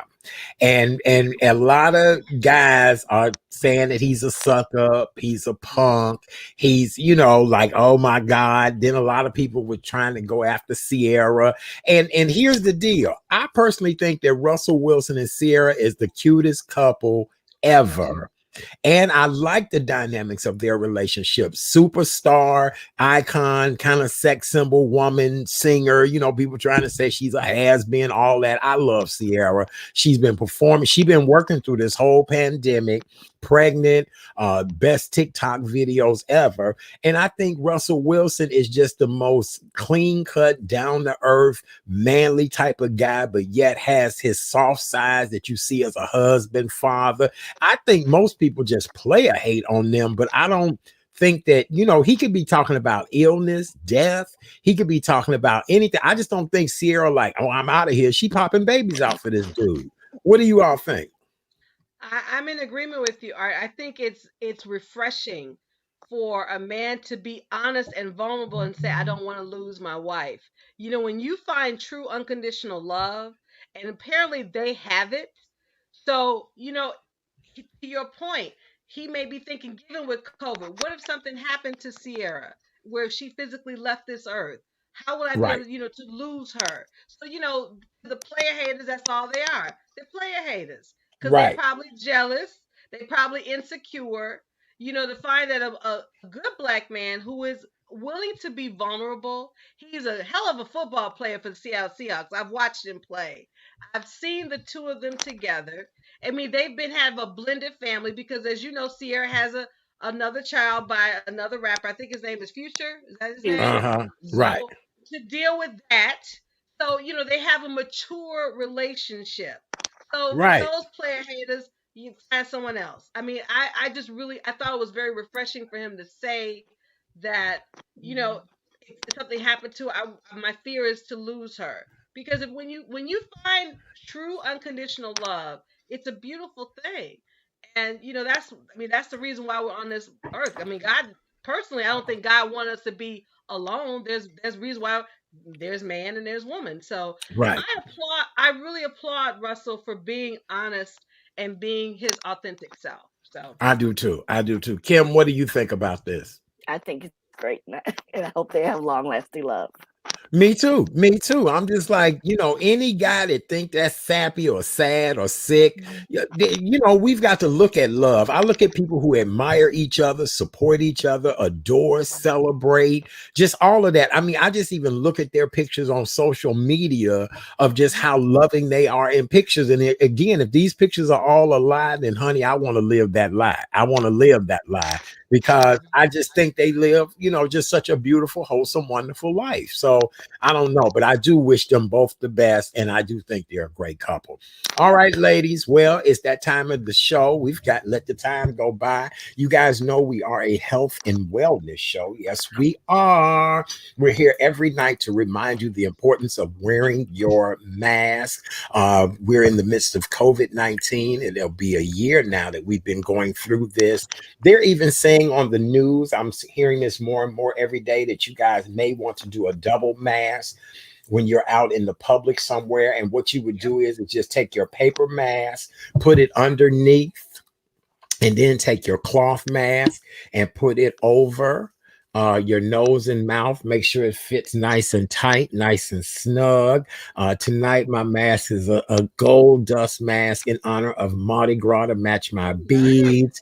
And a lot of guys are saying that he's a suck up, he's a punk, he's, you know, like, oh my God. Then a lot of people were trying to go after Sierra. And here's the deal. I personally think that Russell Wilson and Sierra is the cutest couple ever. And I like the dynamics of their relationship. Superstar, icon, kind of sex symbol, woman, singer. You know, people trying to say she's a has-been, all that. I love Sierra. She's been performing. She's been working through this whole pandemic, pregnant, best TikTok videos ever. And I think Russell Wilson is just the most clean-cut, down-to-earth, manly type of guy, but yet has his soft sides that you see as a husband, father. I think most people just play a hate on them, but I don't think that, you know, he could be talking about illness, death. He could be talking about anything. I just don't think Sierra like, oh, I'm out of here. She popping babies out for this dude. What do you all think? I'm in agreement with you, Art. I think it's refreshing for a man to be honest and vulnerable and say, I don't want to lose my wife. You know, when you find true unconditional love, and apparently they have it. So, you know, to your point, he may be thinking, given with COVID, what if something happened to Sierra where she physically left this earth? How would I be able, Right, you know, to lose her? So, you know, the player haters, that's all they are. They're player haters because they right, probably jealous. They probably insecure. You know, to find that a good black man who is willing to be vulnerable. He's a hell of a football player for the Seattle Seahawks. I've watched him play. I've seen the two of them together. I mean, they've been have a blended family because, as you know, Sierra has another child by another rapper. I think his name is Future. Is that his name? Future. uh-huh, right, So to deal with that, so you know they have a mature relationship. So for right, those player haters, you find someone else. I mean, I just really I thought it was very refreshing for him to say that, you know, if something happened to her, my fear is to lose her. Because if when you find true unconditional love, it's a beautiful thing. And you know, that's the reason why we're on this earth. I mean, God personally, I don't think God wants us to be alone. There's reasons why there's man and there's woman. So right. I really applaud Russell for being honest and being his authentic self. So I do too. I do too. Kim, what do you think about this? I think it's great, and I hope they have long-lasting love. Me too. Me too. I'm just like, you know, any guy that think that's sappy or sad or sick, you know, we've got to look at love. I look at people who admire each other, support each other, adore, celebrate, just all of that. I mean, I just even look at their pictures on social media of just how loving they are in pictures. And again, if these pictures are all a lie, then honey, I want to live that lie. I want to live that lie because I just think they live, you know, just such a beautiful, wholesome, wonderful life. So I don't know, but I do wish them both the best, and I do think they're a great couple. All right, ladies. Well, it's that time of the show. We've got let the time go by. You guys know we are a health and wellness show. Yes, we are. We're here every night to remind you the importance of wearing your mask. We're in the midst of COVID-19, and it'll be a year now that we've been going through this. They're even saying on the news, I'm hearing this more and more every day, that you guys may want to do a double mask when you're out in the public somewhere. And what you would do is just take your paper mask, put it underneath, and then take your cloth mask and put it over your nose and mouth. Make sure it fits nice and tight, nice and snug. Tonight, my mask is a gold dust mask in honor of Mardi Gras to match my beads.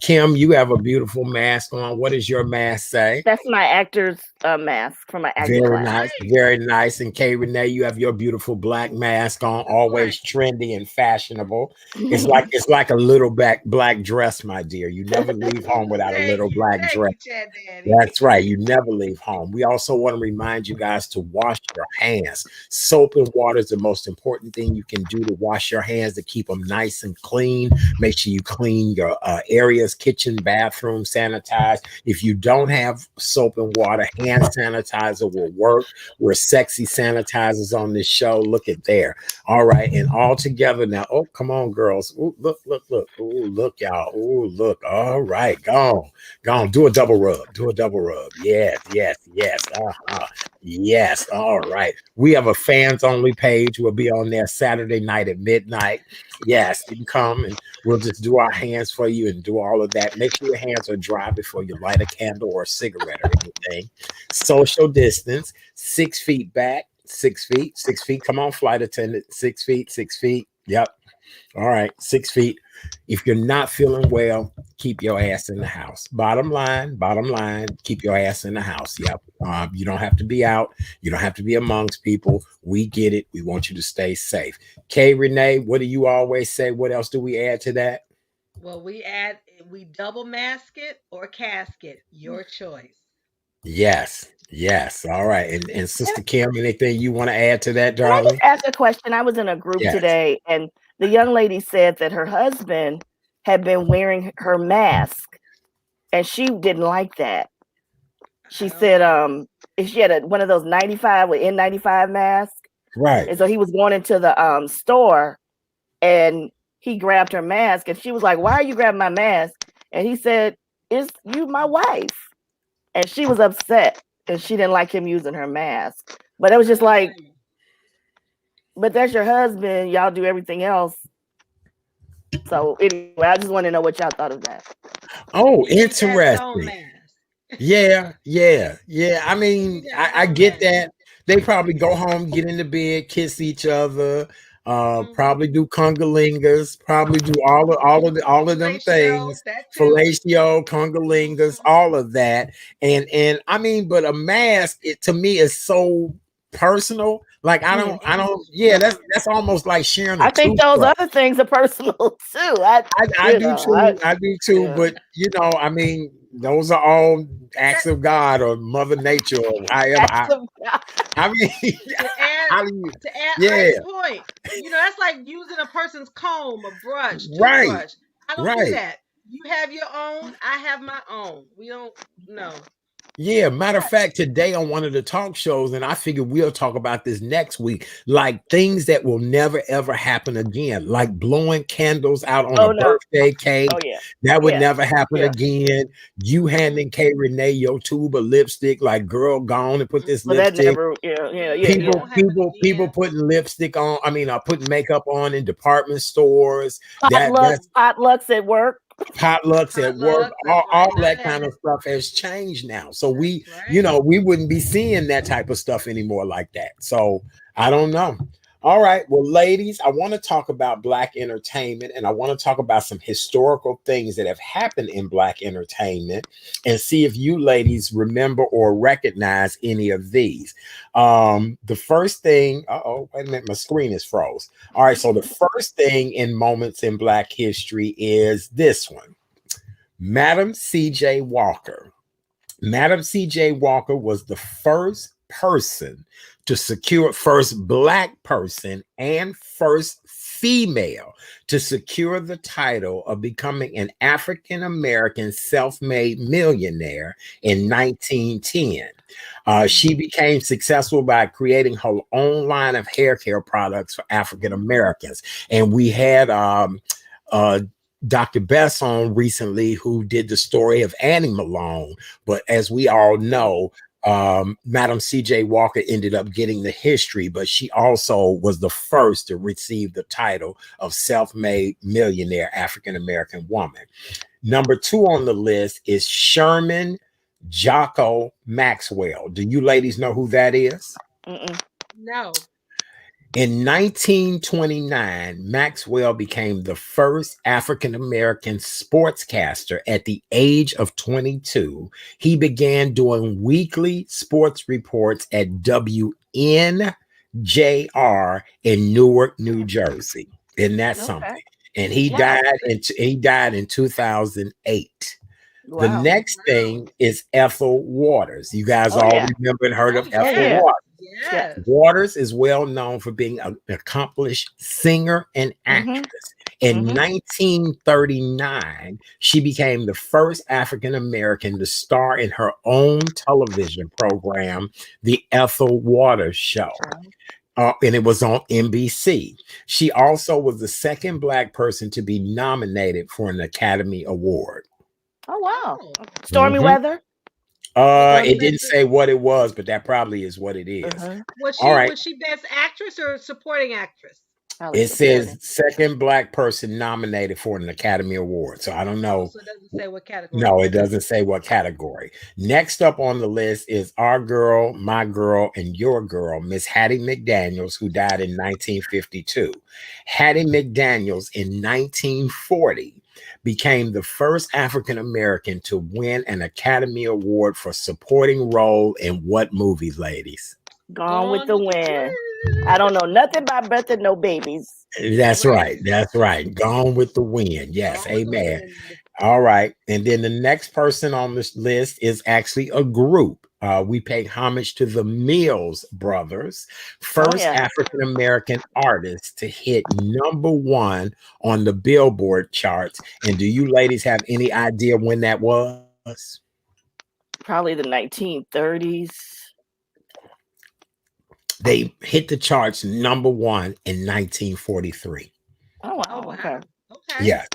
Kim, you have a beautiful mask on. What does your mask say? That's my actor's mask from my acting Very class. nice, very nice. And Kay Renee, you have your beautiful black mask on, always trendy and fashionable. It's like a little black dress, my dear. You never leave home without a little black thank dress. you, Chad Daddy. That's right. You never leave home. We also want to remind you guys to wash your hands. Soap and water is the most important thing you can do to wash your hands to keep them nice and clean. Make sure you clean your areas, kitchen, bathroom, sanitize. If you don't have soap and water, hand sanitizer will work. We're sexy sanitizers on this show. Look at there. All right. And all together now. Oh, come on, girls. Ooh, look. Ooh, look, y'all. Ooh, look. All right. Go on. Do a double rub. Yes. Yes. All right. We have a fans only page. We'll be on there Saturday night at midnight. Yes, you can come and we'll just do our hands for you and do all of that. Make sure your hands are dry before you light a candle or a cigarette or anything. Social distance, 6 feet back, 6 feet, 6 feet. Come on, flight attendant, 6 feet, 6 feet. Yep. All right, 6 feet. If you're not feeling well, keep your ass in the house. Bottom line, keep your ass in the house. Yep. You don't have to be out. You don't have to be amongst people. We get it. We want you to stay safe. Kay Renee, what do you always say? What else do we add to that? Well, we double mask it or casket, your choice. Yes. All right. And Sister Kim, anything you want to add to that, Can I darling? just ask a question? I was in a group today, and the young lady said that her husband had been wearing her mask, and she didn't like that. She said, she had one of those 95 with N95 mask, right? And so he was going into the store, and he grabbed her mask, and she was like, "Why are you grabbing my mask?" And he said, "It's you, my wife," and she was upset, and she didn't like him using her mask. But it was just like, but that's your husband. Y'all do everything else. So anyway, I just want to know what y'all thought of that. Oh, interesting. Yeah. I mean, I get that. They probably go home, get into bed, kiss each other, probably do congalingas, probably do all of them things, fellatio, congalingas, all of that. And I mean, but a mask, it to me is so personal. Like I don't. Yeah, that's almost like sharing. I think those other things are personal too. I do too. Yeah. But you know, I mean, those are all acts of God or Mother Nature or however. I mean, to add Ike's point, you know, that's like using a person's comb, a brush, toothbrush. I don't do that. You have your own. I have my own. We don't know. Yeah, matter of fact, today on one of the talk shows, and I figured we'll talk about this next week, like things that will never ever happen again, like blowing candles out on a birthday cake. That would never happen again. You handing Kay Renee your tube of lipstick, like girl, gone and put this lipstick. People putting lipstick on. I mean, putting makeup on in department stores. Potlucks at work. Potlucks at work, all that kind of stuff has changed now. So we wouldn't be seeing that type of stuff anymore like that. So I don't know. All right. Well, ladies, I want to talk about Black entertainment, and I want to talk about some historical things that have happened in Black entertainment and see if you ladies remember or recognize any of these. The first thing, wait a minute, my screen is froze. All right. So the first thing in moments in Black history is this one. Madam C.J. Walker. Madam C.J. Walker was the first Black person and first female to secure the title of becoming an African-American self-made millionaire in 1910. She became successful by creating her own line of hair care products for African Americans. And we had Dr. Bess on recently who did the story of Annie Malone. But as we all know, Madam C.J. Walker ended up getting the history, but she also was the first to receive the title of self-made millionaire African-American woman. Number 2 on the list is Sherman Jocko Maxwell. Do you ladies know who that is? No. In 1929, Maxwell became the first African-American sportscaster at the age of 22. He began doing weekly sports reports at WNJR in Newark, New Jersey. Isn't that something? And he died in 2008. The Wow. next thing is Ethel Waters. You guys Oh all yeah. remember and heard Oh of Oh Ethel yeah. Waters. Yeah. yes. Waters is well known for being an accomplished singer and actress. In 1939, she became the first African American to star in her own television program, The Ethel Waters Show. And it was on NBC. She also was the second Black person to be nominated for an Academy Award. Oh wow. Oh. Stormy Mhm. weather. It didn't say what it was, but that probably is what it is. Was All right. she best actress or supporting actress? Probably It supporting. says second Black person nominated for an Academy Award. So I don't know. So it doesn't say what category. No, it doesn't say what category. Next up on the list is our girl, my girl, and your girl, Miss Hattie McDaniels, who died in 1952. Hattie McDaniels in 1940 became the first African American to win an Academy Award for supporting role in what movie, ladies? Gone with the Wind. I don't know nothing about birthing no babies. That's right. That's right. Gone with the Wind. Yes. Amen. All right. And then the next person on this list is actually a group. We pay homage to the Mills Brothers, first African American artists to hit #1 on the Billboard charts. And do you ladies have any idea when that was? Probably the 1930s. They hit the charts #1 in 1943. Oh wow. Okay. Yeah.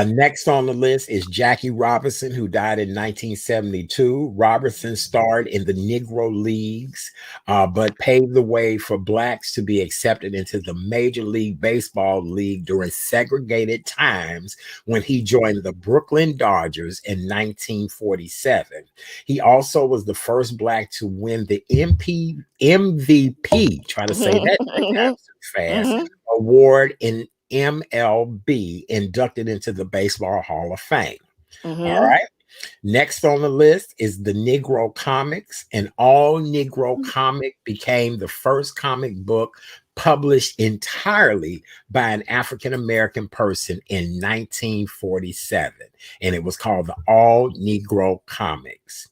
Next on the list is Jackie Robinson, who died in 1972. Robinson starred in the Negro Leagues, but paved the way for Blacks to be accepted into the Major League Baseball League during segregated times when he joined the Brooklyn Dodgers in 1947. He also was the first Black to win the MVP, try to say that fast, award in MLB, inducted into the Baseball Hall of Fame. All right. Next on the list is the Negro Comics. An all Negro comic became the first comic book published entirely by an African American person in 1947. And it was called the All Negro Comics.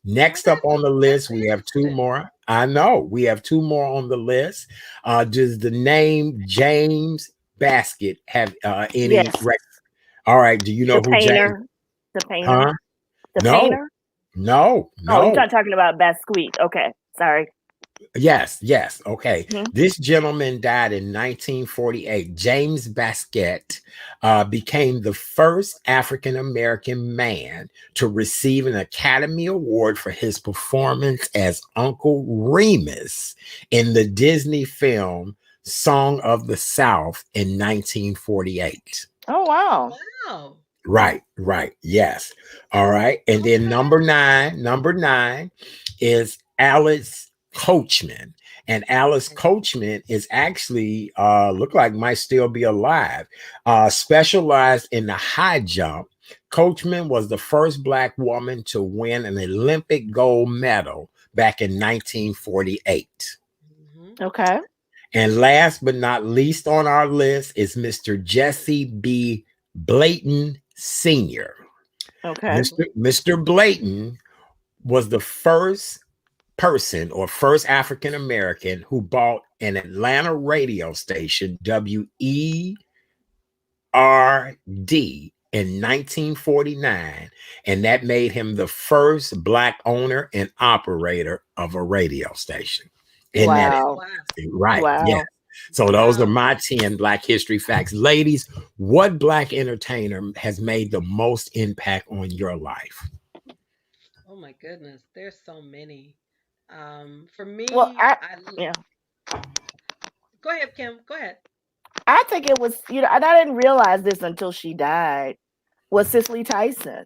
Next up on the list, we have two more. I know we have two more on the list. Does the name James Basket have any? Yes. All right. Do you know the who painter? James? The painter. Huh? The No. painter? No. Oh, you're not talking about Basquiat. Okay. Sorry. Yes. Okay. This gentleman died in 1948. James Basket became the first African American man to receive an Academy Award for his performance as Uncle Remus in the Disney film Song of the South in 1948. Oh, wow. Right. Yes. All right. And then number nine is Alice Coachman. And Alice Coachman is actually look like might still be alive. Specialized in the high jump. Coachman was the first Black woman to win an Olympic gold medal back in 1948. Okay. And last but not least on our list is Mr. Jesse B. Blayton Sr. Okay. Mr. Blayton was the first person or first African American who bought an Atlanta radio station, WERD, in 1949, and that made him the first Black owner and operator of a radio station. Wow. Right. Wow. Yeah. So those are my 10 Black history facts. Ladies, what Black entertainer has made the most impact on your life? Oh my goodness, there's so many. For me, well, yeah. Go ahead, Kim. Go ahead. I think it was, and I didn't realize this until she died, was Cicely Tyson.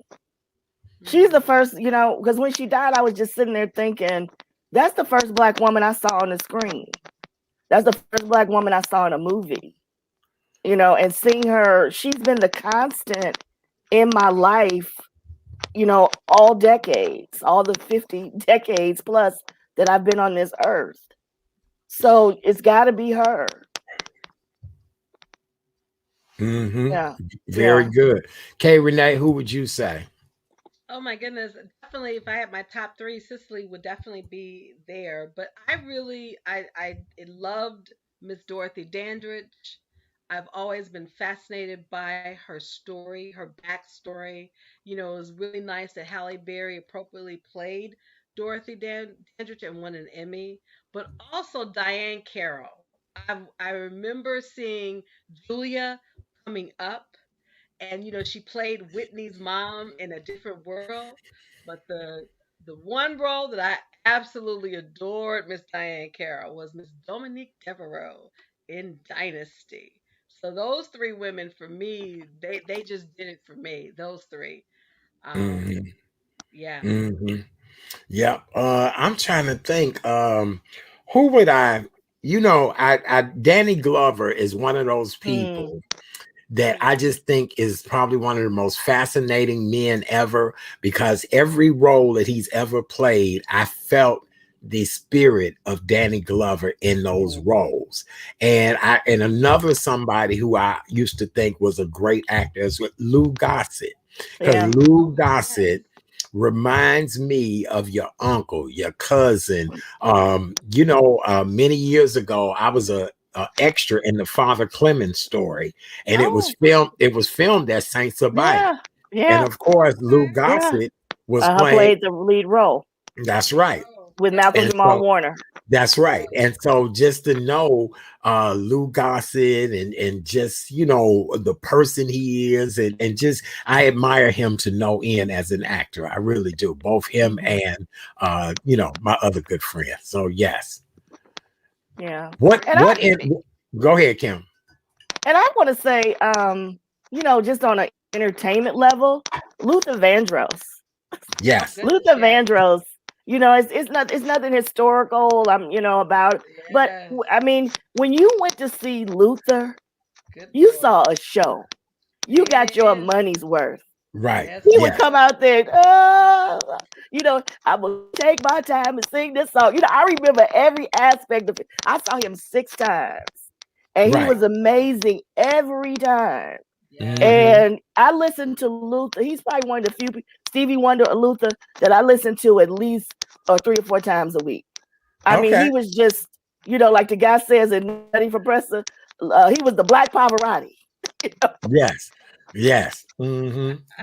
She's the first, because when she died, I was just sitting there thinking, that's the first Black woman I saw on the screen. That's the first Black woman I saw in a movie, and seeing her, she's been the constant in my life, all decades, all the 50 decades plus that I've been on this earth. So it's got to be her. Yeah. Very good. Kay Renee, who would you say? Oh my goodness. Definitely if I had my top three, Cicely would definitely be there. But I loved Miss Dorothy Dandridge. I've always been fascinated by her story, her backstory. It was really nice that Halle Berry appropriately played Dorothy Dandridge and won an Emmy. But also Diane Carroll. I remember seeing Julia coming up, and she played Whitney's mom in a different world. But the one role that I absolutely adored Miss Diane Carroll was Miss Dominique Devereaux in Dynasty. So those three women for me, they just did it for me. Those three. Um, Hmm. yeah. Hmm. Yeah. I'm trying to think. Who would I? Danny Glover is one of those Mm. people that I just think is probably one of the most fascinating men ever, because every role that he's ever played, I felt the spirit of Danny Glover in those roles. And another somebody who I used to think was a great actor is Lou Gossett, because Yeah. Lou Oh yes. Gossett reminds me of your uncle, your cousin. Many years ago, I was a extra in the Father Clemens story, and it was Oh, filmed. It was filmed at Saint Sabina, yeah. and Yeah. of course, Lou Okay. Yeah. Gossett was I playing. played the lead role That's right. Oh, with Malcolm And Jamal so Warner. that's right. And so just to know Lou Gossett and just the person he is, and just I admire him to no end as an actor. I really do. Both him Mhm. and my other good friend. So yes. Yeah. What And what in Go ahead, Kim. I want to say, just on an entertainment level, Luther Vandross. oh Yes. goodness, Luther yes. Vandross. It's nothing historical. About, but Yes. I mean, when you went to see Luther, Good you Lord. saw a show. You got your Yes. money's worth. Right. Yes, He he would Yes. come was. out there, I will take my time and sing this song. I remember every aspect of it. I saw him 6 times, and he Right. was Oh wow. amazing every time. Yes. Hmm. And I listened to Luther. He's probably one of the few Stevie Wonder or Luther that I listen to at least 3 or 4 times a week. I mean, Okay. he was just, like the guy says in Nutty for Pressa, he was the Black Pavarotti. You know? Yes. Yes.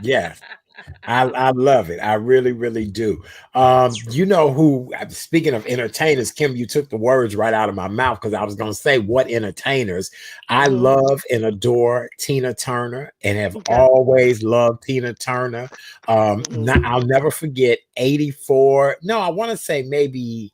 Yes. I love it. I really, really do. You know who, speaking of entertainers, Kim, you took the words right out of my mouth, because I was going to say what entertainers. I Mhm. love and adore Tina Turner, and have Okay. always loved Tina Turner. Mhm. I'll never forget 84. No, I want to say maybe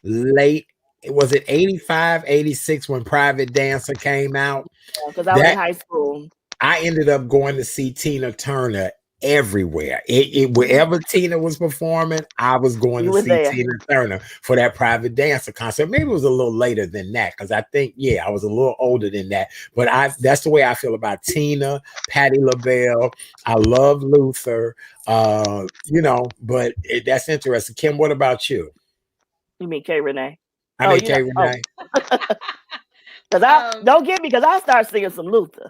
late. Was it 85, 86 when Private Dancer came out? Because I was in That high school. I ended up going to see Tina Turner everywhere. Mhm. Wherever Tina was performing, I was going You to were see there. Tina Turner for that Private Dancer concert. Maybe it was a little later than that, because I think, yeah, I was a little older than that. But that's the way I feel about Tina, Patti LaBelle. I love Luther. But that's interesting. Kim, what about you? You mean K Renee? I Oh, mean, Kay Renee. because I um, don't get me because I start singing some Luther.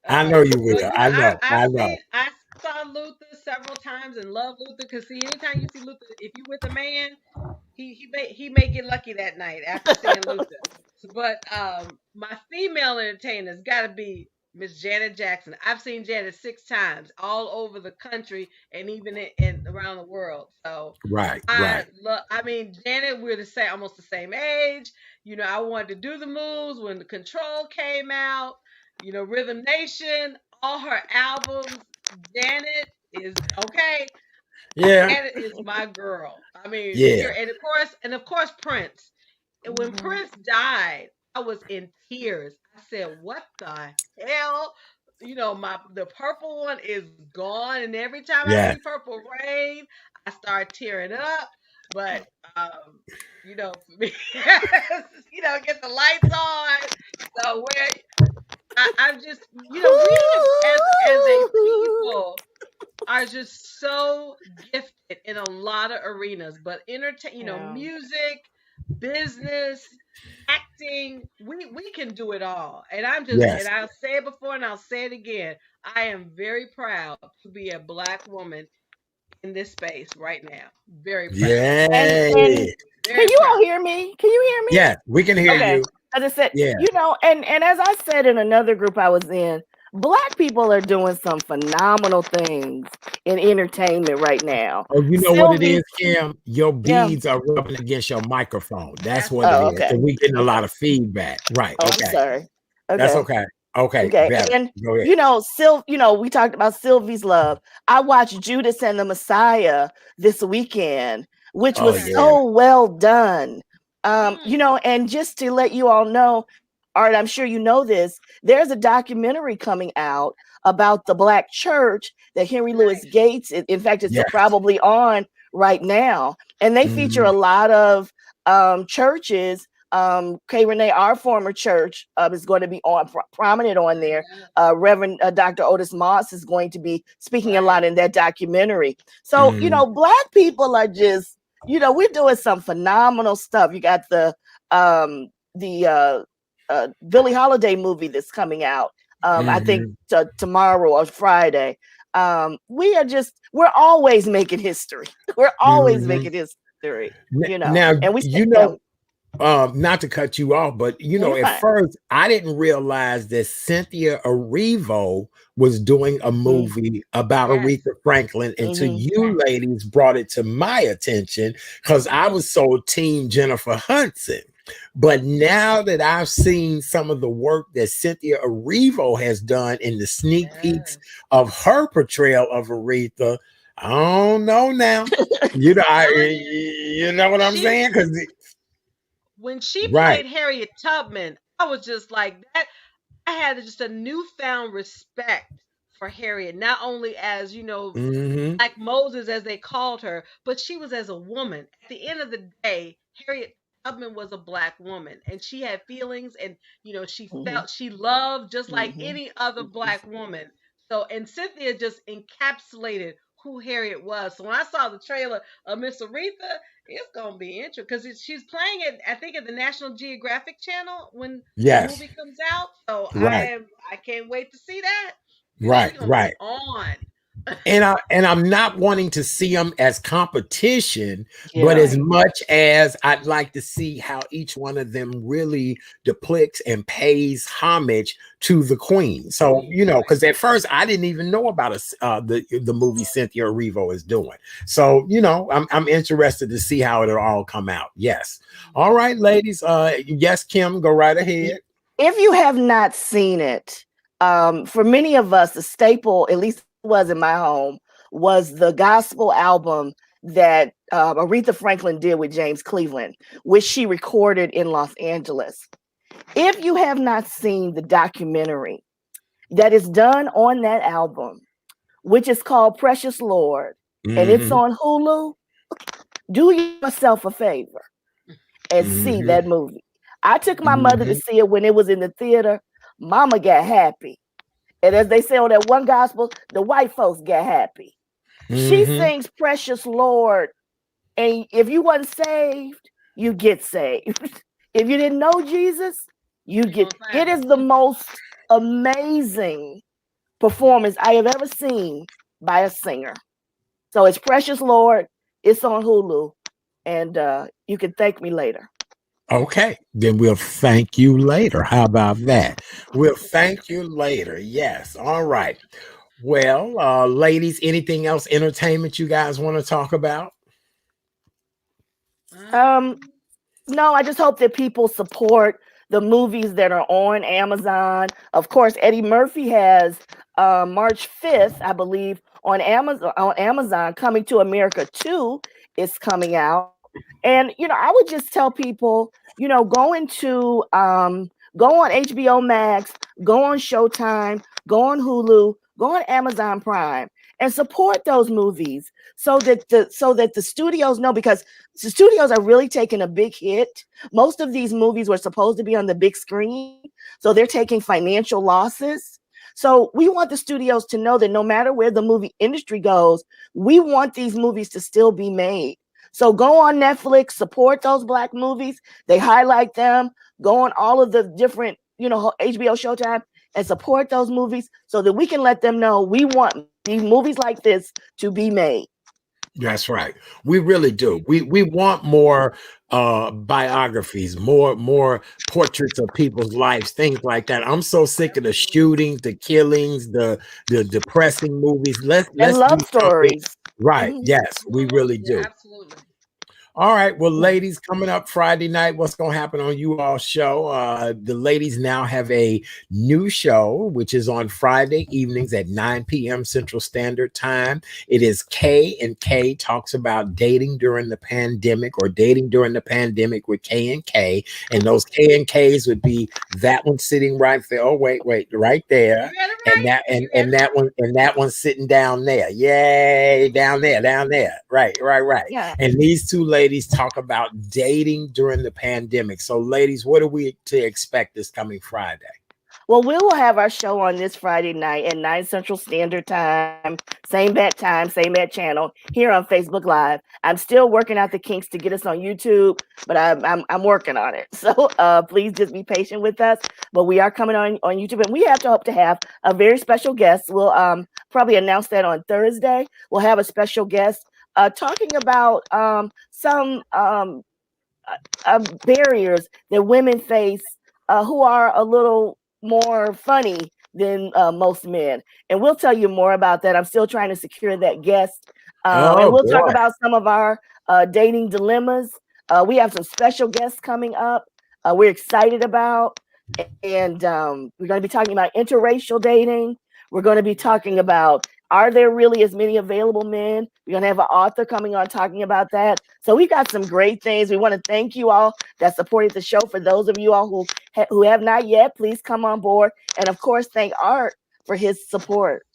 I know you well, will. I know. I've I seen, know. I saw Luther several times and love Luther, because see, anytime you see Luther, if you with a man, he may get lucky that night after seeing Luther. But my female entertainer's got to be Miss Janet Jackson. I've seen Janet 6 times, all over the country and even in around the world. So Right, I right. love. I mean, Janet, we're the same, almost the same age. I wanted to do the moves when the Control came out. Rhythm Nation, all her albums. Janet is okay. Yeah, Janet is my girl. I mean, yeah, and of course, Prince. And when Mhm. Prince died, I was in tears. I said, "What the hell?" The purple one is gone, and every time I yeah. see Purple Rain, I start tearing up. But for me, get the lights on. Where I'm just, we as a people are just so gifted in a lot of arenas, but entertain, Yeah. music, business, acting, we can do it all. And and Yes. I'll say it before and I'll say it again. I am very proud to be a black woman in this space right now. Very proud. And Yay. can Very you all proud. hear me? Can you hear me? Yeah, we can hear Okay. you. As I said, Yeah. and as I said in another group I was in, Black people are doing some phenomenal things in entertainment right now. Oh, you know what it Sylvie, is, Kim? Your yeah. beads are rubbing against your microphone. That's That's what what it Oh, it is. okay. So we're getting a Okay. lot of feedback. Right. Oh, I'm Okay. sorry. That's Okay. okay. Okay. Okay. Better. And Go ahead. we talked about Sylvie's Love. I watched Judas and the Messiah this weekend, which Oh, was okay. yeah. so well done. Mm, And just to let you all know, Art, I'm sure you know this, there's a documentary coming out about the Black church that Henry Louis nice. Gates, in fact, it's Yeah. probably on right now. And they feature a Mhm. lot of churches. K. Renee, our former church, is going to be prominent on there. Yeah. Reverend Dr. Otis Moss is going to be speaking a lot Right. in that documentary. So, Mhm. Black people are just, we're doing some phenomenal stuff. You got the Billie Holiday movie that's coming out. I think Mhm. tomorrow or Friday. We're always making history. We're always Mhm. making history, Now, and we say, you know, not to cut you off, but no, you're at fine. first I didn't realize that Cynthia Erivo was doing a movie about Yes. Aretha Franklin until Mm-hmm. you ladies brought it to my attention because I Mhm. was so team Jennifer Hudson. But now that I've seen some of the work that Cynthia Erivo has done in the sneak peeks Yes. of her portrayal of Aretha, I don't know now. Telling you, You know what I'm she saying? Because when she right. played Harriet Tubman, I was just like that. I had just a newfound respect for Harriet, not only as, Mm-hmm. Black Moses, as they called her, but she was as a woman. At the end of the day, Harriet Tubman was a Black woman, and she had feelings, and Mm-hmm. she loved just like Mm-hmm. any other Black woman. So, and Cynthia just encapsulated who Harriet was. So when I saw the trailer of Miss Aretha, it's gonna be interesting because she's playing it, I think, at the National Geographic Channel when the Yes. movie comes out. So Right. I can't wait to see that. She's Right. gonna be Right. on. And I'm not wanting to see them as competition, but Yeah. as Right. much as I'd like to see how each one of them really depicts and pays homage to the queen. So Right. because at first I didn't even know about the movie Cynthia Erivo is doing. So I'm interested to see how it'll all come out. Yes. All Mhm. right, ladies. Yes, Kim, go right ahead. If you have not seen it, for many of us, the staple, at least it was in my home, was the gospel album that Aretha Franklin did with James Cleveland, which she recorded in Los Angeles. If you have not seen the documentary that is done on that album, which is called Precious Lord, and it's Mm-hmm. on Hulu, do yourself a favor and see Mm-hmm. that movie. I took my mother to Mm-hmm. see it when it was in the theater. Mama got happy. And as they say on that one gospel, the white folks got happy. She Mm-hmm. sings Precious Lord. And if you wasn't saved, you get saved. If you didn't know Jesus, you You're gonna get it find is him. the most amazing performance I have ever seen by a singer. So it's Precious Lord. It's on Hulu. And you can thank me later. Okay, then we'll thank you later. How about that? We'll thank you later. Yes. All right. Well, ladies, anything else entertainment you guys want to talk about? Um, No, I just hope that people support the movies that are on Amazon. Of course, Eddie Murphy has March 5th, I believe, on Amazon Coming to America 2 is coming out. And I would just tell people, go on HBO Max, go on Showtime, go on Hulu, go on Amazon Prime and support those movies so that the studios know, because the studios are really taking a big hit. Most of these movies were supposed to be on the big screen, so they're taking financial losses. So we want the studios to know that no matter where the movie industry goes, we want these movies to still be made. So go on Netflix, support those Black movies. They highlight them. Go on all of the different, HBO, Showtime, and support those movies so that we can let them know we want these movies like this to be made. That's right. We really do. We want more biographies, more portraits of people's lives, things like that. I'm so sick of the Absolutely. shootings, the killings, the depressing movies. And Let's do love something stories. right. Mhm. Yes, we really Yeah, do. absolutely. All right. Well, Yeah. ladies, coming up Friday night, what's going to happen on you all show? The ladies now have a new show, which is on Friday evenings at 9 p.m. Central Standard Time. It is K and K talks about dating during the pandemic or dating during the pandemic with K and K. And those K and Ks would be that one sitting right there. Oh, wait, right You there. got it And right. that You got it and that one sitting down there. Yay, down there. Right. Yeah. And these two ladies talk about dating during the pandemic. So, ladies, what are we to expect this coming Friday? Well, we will have our show on this Friday night at 9 Central Standard Time, same bat time, same bat channel here on Facebook Live. I'm still working out the kinks to get us on YouTube, but I'm working on it. So please just be patient with us. But we are coming on YouTube, and we have to hope to have a very special guest. We'll probably announce that on Thursday. We'll have a special guest talking about some barriers that women face who are a little more funny than most men. And we'll tell you more about that. I'm still trying to secure that guest. And Oh, we'll talk boy. about some of our dating dilemmas. We have some special guests coming up. We're excited about. And we're going to be talking about interracial dating. We're going to be talking about, are there really as many available men? We're going to have an author coming on talking about that. So we've got some great things. We want to thank you all that supported the show. For those of you all who have not yet, please come on board. And of course, thank Art for his support.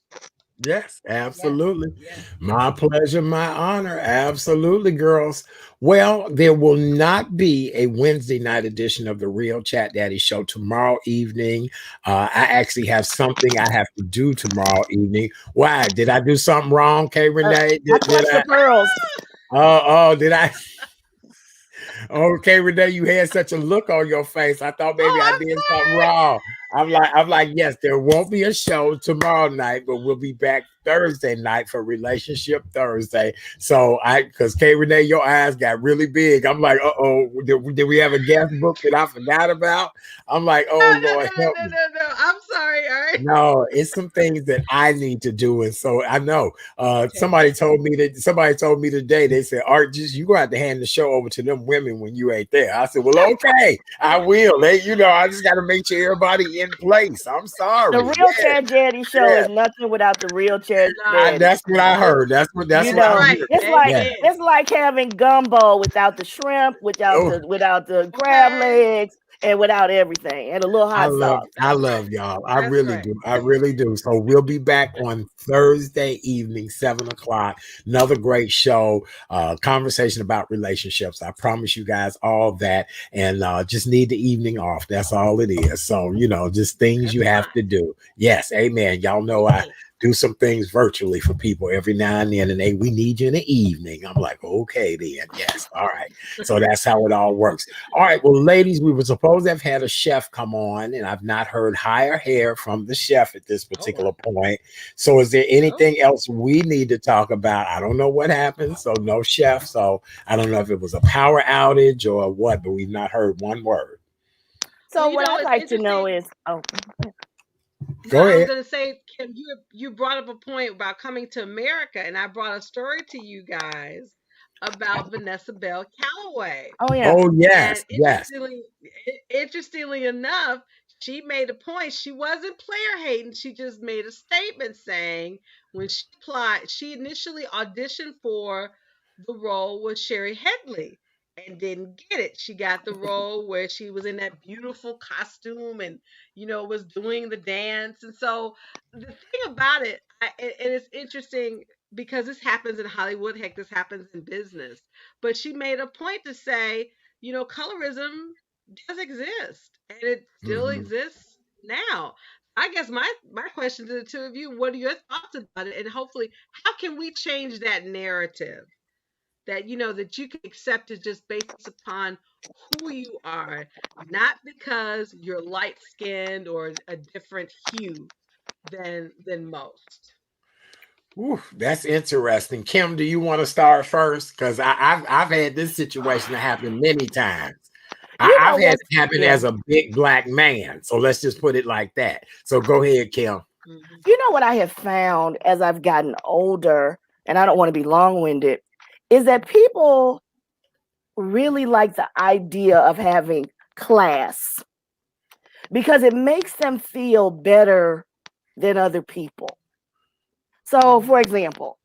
Yes, Yes. absolutely. Yes. My pleasure, my honor. Absolutely, girls. Well, there will not be a Wednesday night edition of the Real Chat Daddy Show tomorrow evening. I actually have something I have to do tomorrow evening. Why? Did I do something wrong, Kay Renee? I Did clutched the I? pearls. Did I? Okay, Renee, you had such a look on your face. I thought maybe I Oh, did something wrong. I'm like, yes, there won't be a show tomorrow night, but we'll be back Thursday night for Relationship Thursday. So because Kay Renee, your eyes got really big. I'm like, did we have a guest book that I forgot about? I'm like, oh I'm sorry. Lord, help No, no, me. no, no, no. I'm sorry. All right. No, it's some things that I need to do. And so I know Okay. somebody told me today, they said, Art, just you gonna have to hand the show over to them women when you ain't there. I said, well, okay, I will. I just gotta make sure everybody in place. I'm The sorry. real Yeah, Chad Daddy show yeah. is nothing without the real Chad Nah, Daddy. That's what I it's heard. That's You what it's I'm know, right. hearing. it's like Yeah. Amen. it's like having gumbo without the shrimp, Oh, without the crab Okay. legs, and without everything, and a little hot sauce. I That's right. love y'all. I That's really right. do. I really do. So we'll be back on Thursday evening, 7 o'clock. Another great show, conversation about relationships. I promise you guys all that. And just need the evening off. That's all it is. So, just things That's you have fine. to do. Yes, amen. Y'all know I Amen. do some things virtually for people every now and then. And we need you in the evening. I'm like, okay, then. Yes. All right. So that's how it all works. All right. Well, ladies, we were supposed to have had a chef come on, and I've not heard high or hair from the chef at this Oh particular well. point. So, is there Oh. anything else we need to talk about? I don't know what happened. So, no chef. So, I don't know if it was a power outage or what, but we've not heard one word. Well, So what I'd it's like to know interesting. is, oh, No, Go I was ahead. gonna say, Kim, you brought up a point about coming to America, and I brought a story to you guys about Vanessa Bell Calloway. oh yeah, Oh, And yes. Yes. interestingly enough, she made a point. She wasn't player hating. She just made a statement saying when she applied, she initially auditioned for the role with Sherry Headley and didn't get it. She got the role where she was in that beautiful costume and was doing the dance. And so the thing about it, and it's interesting because this happens in Hollywood. Heck, this happens in business. But she made a point to say colorism does exist and it still Mhm. exists now. I guess my question to the two of you, what are your thoughts about it? And hopefully, how can we change that narrative that that you can accept it just based upon who you are, not because you're light skinned or a different hue than most. Ooh, that's interesting. Kim, do you want to start first? Because I've had this situation happen many times. You I've know had what? it happen Yeah. as a big black man. So let's just put it like that. So go ahead, Kim. Mhm. You know what I have found as I've gotten older, and I don't want to be long-winded, is that people really like the idea of having class because it makes them feel better than other people. So, for example,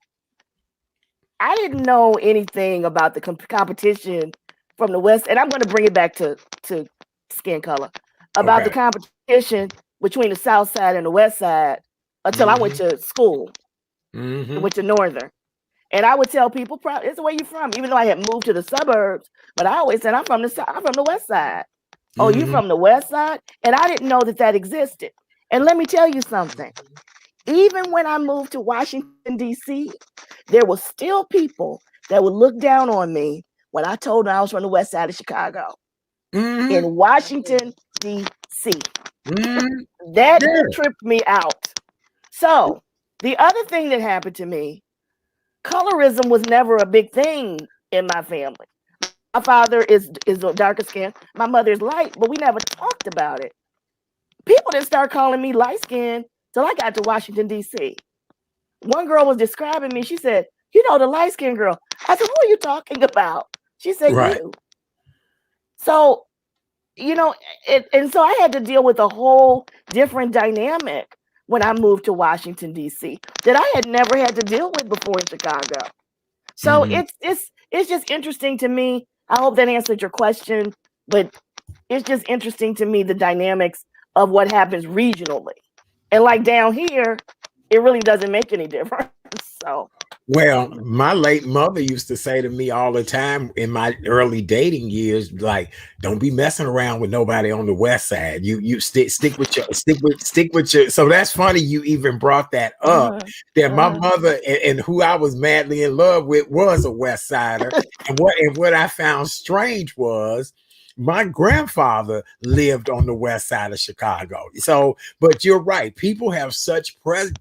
I didn't know anything about the competition from the West, and I'm going to bring it back to skin color, about the Okay. competition between the South Side and the West Side until I went Mm-hmm. to school. I Mm-hmm. went to Northern. And I would tell people, it's the way you're from, even though I had moved to the suburbs. But I always said, I'm from the West Side. Oh, you Mm-hmm. from the West Side? And I didn't know that existed. And let me tell you something. Even when I moved to Washington, D.C., there were still people that would look down on me when I told them I was from the West Side of Chicago. Mm-hmm. In Washington, D.C. Mm-hmm. That Yeah. tripped me out. So the other thing that happened to me, colorism was never a big thing in my family. My father is darker skin. My mother's light, but we never talked about it. People didn't start calling me light skinned till I got to Washington, D.C. One girl was describing me. She said, "You know, the light skinned girl." I said, "Who are you talking about?" She said, Right. "You." So, you know, and so I had to deal with a whole different dynamic when I moved to Washington, D.C. that I had never had to deal with before in Chicago. So Mm-hmm. it's just interesting to me. I hope that answered your question, but it's just interesting to me the dynamics of what happens regionally. And like down here, it really doesn't make any difference. So Well, my late mother used to say to me all the time in my early dating years, like, "Don't be messing around with nobody on the West Side. You stick with your." So that's funny you even brought that up. uh-huh, That my uh-huh. mother and who I was madly in love with was a West Sider, and what I found strange was my grandfather lived on the west side of Chicago. So, but you're right. People have such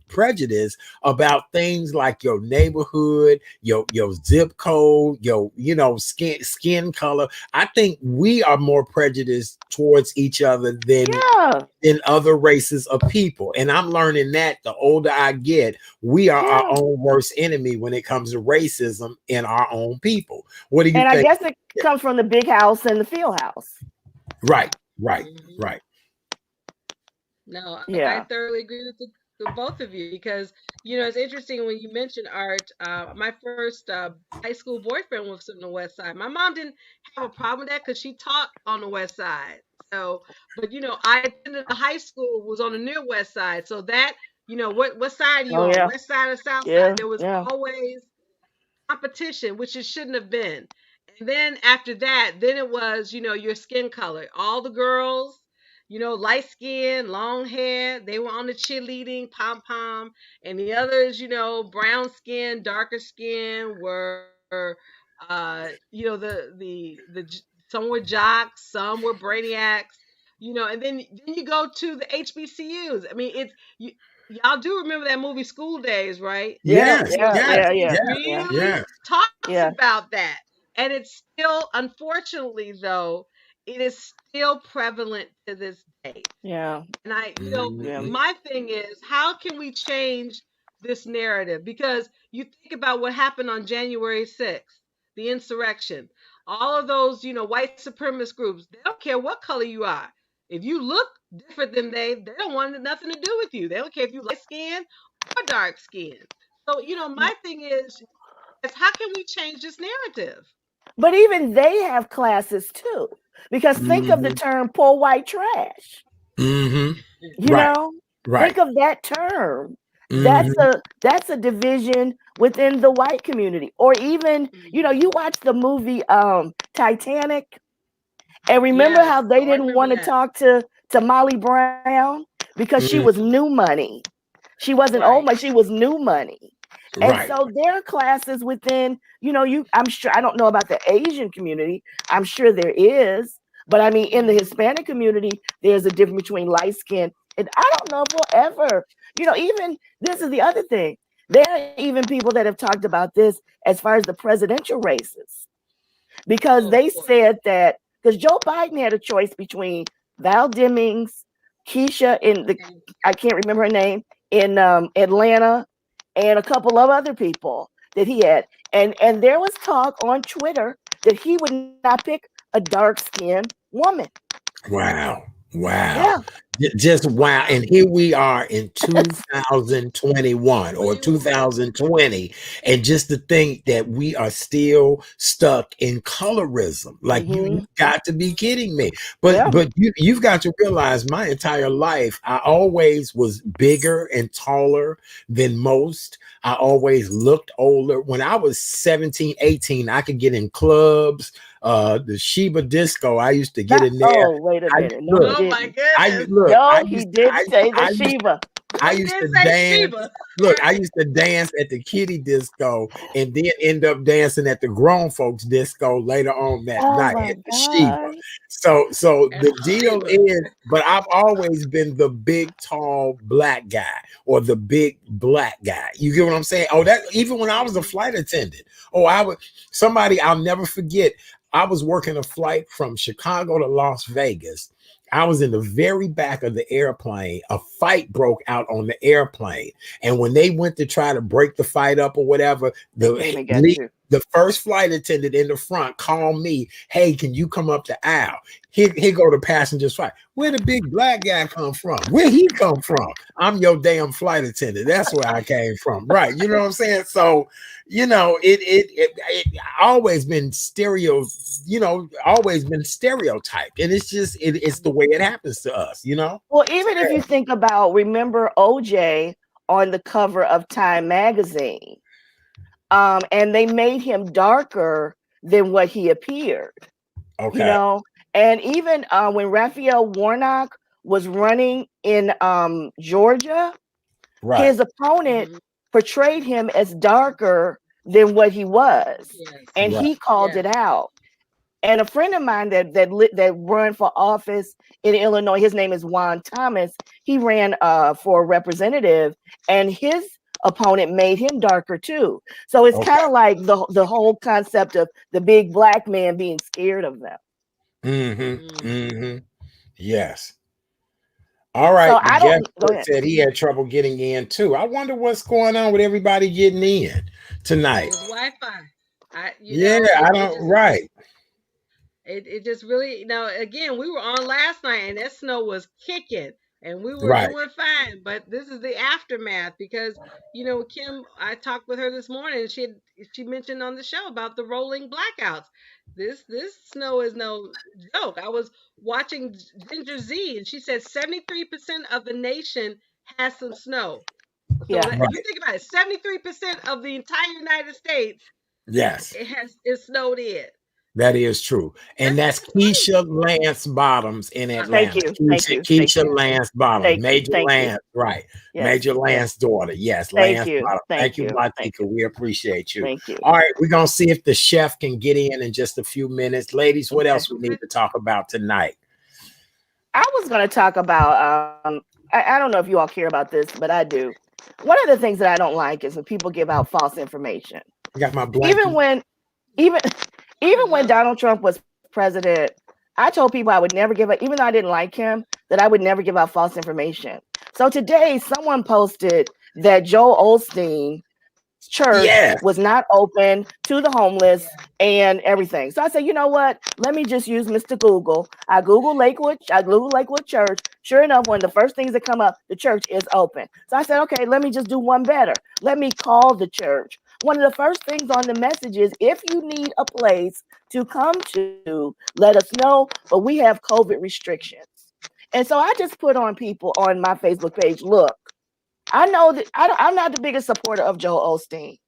prejudice about things like your neighborhood, your zip code, your skin color. I think we are more prejudiced towards each other Yeah, than other races of people. And I'm learning that the older I get, we are our yeah. own worst enemy when it comes to racism in our own people. What do you And I think? guess it comes from the big house and the field house. Right, right, Mhm. right. No, I Yeah. thoroughly agree with the both of you because it's interesting when you mentioned art. My first high school boyfriend was from the West Side. My mom didn't have a problem with that because she taught on the West Side. So, but I attended a high school was on the near West Side. So that what side are you Oh on? yeah. West Side or South Side? Yeah. There was Yeah. always competition, which it shouldn't have been. And then after that, then it was, your skin color. All the girls, light skin, long hair, they were on the cheerleading, pom pom. And the others, brown skin, darker skin were, some were jocks, some were brainiacs, and then you go to the HBCUs. I mean, y'all do remember that movie School Days, right? Yeah. Yes, Yeah. yes, Yeah. It Yeah. yes, Yeah. really yes. talks Yeah. about that. And it's still, unfortunately, though, it is still prevalent to this day. Yeah. And Yeah. Mhm. my thing is, how can we change this narrative? Because you think about what happened on January 6th, the insurrection. All of those, white supremacist groups, they don't care what color you are. If you look different than they don't want nothing to do with you. They don't care if you light skin or dark skin. So, my thing is how can we change this narrative? But even they have classes too. Because think of the Mhm. term poor white trash. Mhm. You Right, know, right. think of that term. Mhm. That's a division within the white community. Or even, Mhm. you watch the movie Titanic, and remember how Yes. they Oh, I didn't remember want to that. talk to Molly Brown because she was Mhm. new money. She wasn't old Right. money, she was new money. And Right. so there are classes within, I'm sure, I don't know about the Asian community. I'm sure there is, but I mean, in the Mhm. Hispanic community, there's a difference between light skin. And I don't know if we'll ever, even this is the other thing. There are even people that have talked about this as far as the presidential races, because Oh, of they course. said that because Joe Biden had a choice between Val Demings, Keisha in the And I can't remember her name in Atlanta, and a couple of other people that he had, and there was talk on Twitter that he would not pick a dark skinned woman. Wow. Wow. Yeah. Just wow. wow. And here we are in 2021 or 21. 2020. And just to think that we are still stuck in colorism. Like you Hmm. got to be kidding me. Yeah. But you've got to realize my entire life, I always was bigger and taller than most. I always looked older. When I was 17, 18, I could get in clubs, the Sheba Disco. I used to get Not. in there. Oh, wait a I minute. No, he look, Oh my didn't. goodness. No, he didn't say the I used Shiva. I Oh, he used did to say dance. Sheba. Look, I Right. used to dance at the kiddie disco and then end up dancing at the grown folks disco later on that Oh night my at the Sheba. God. So At the the deal Sheba. is, but I've always been the big, tall black guy or the big black guy. You get what I'm saying? Oh, that even when I was a Mhm. flight attendant. Oh, I would somebody I'll never forget. I was working a flight from Chicago to Las Vegas. I was in the very back of the airplane. A fight broke out on the airplane. And when they went to try to break the fight up or whatever, They came and got you. the first flight attendant in the front called me, hey, can you come up the aisle? Here go the passengers fight. Where the big black guy come from? Where he come from? I'm your damn flight attendant. That's where I came from. Right. You know what I'm saying? So, it always been always been stereotyped. And it's just it's the way it happens to us, you know? Well, even if you think about, remember OJ on the cover of Time magazine, and they made him darker than what he appeared, you Okay. know. And even when Raphael Warnock was running in Georgia, Right. his opponent Mhm. portrayed him as darker than what he was, Yes. and Right. he called Yes. it out. And a friend of mine that run for office in Illinois, his name is Juan Thomas. He ran for representative, and his opponent made him darker too. So it's Okay. kind of like the whole concept of the big black man being scared of them. Mm-hmm. Mhm. Mm-hmm. Yes. All So right. The I guest don't go ahead. said he had trouble getting in too. I wonder what's going on with everybody getting in tonight. It's Wi-Fi. Yeah, I It don't just right. it just really, again, we were on last night and that snow was kicking and we were Right. doing fine, but this is the aftermath because Kim, I talked with her this morning and she mentioned on the show about the rolling blackouts. This snow is no joke. I was watching Ginger Z and she said 73% of the nation has some snow. So Yeah, that, you Right. think about it, 73% of the entire United States Yes. it snowed in. That is true. And that's That's Keisha crazy. Lance Bottoms in thank Atlanta. you, thank you, thank Keisha you, Lance Bottoms. thank you, Major thank you. Lance, right. Yes, Major Lance daughter. Yes, thank Lance you, Bottoms. thank Thank you, you, thank Blatika. you, We appreciate you. thank you. All right, we're gonna see if the chef can get in just a few minutes. Ladies, what Okay. else we Okay. need to talk about tonight? I was going to talk about, I don't know if you all care about this, but I do. One of the things that I don't like is when people give out false information. I got my Even blankie. when, even, I even when love it. Donald Trump was president, I told people I would never give up, even though I didn't like him, that I would never give out false information. So today, someone posted that Joel Osteen church Yes. was not open to the homeless Yeah. and everything. So I said, you know what? Let me just use Mr. Google. I Google Lakewood Church. Sure enough, one of the first things that come up, the church is open. So I said, okay, let me just do one better. Let me call the church. One of the first things on the message is if you need a place to come to, let us know. But we have COVID restrictions. And so I just put on people on my Facebook page, look, I know that I'm not the biggest supporter of Joel Osteen,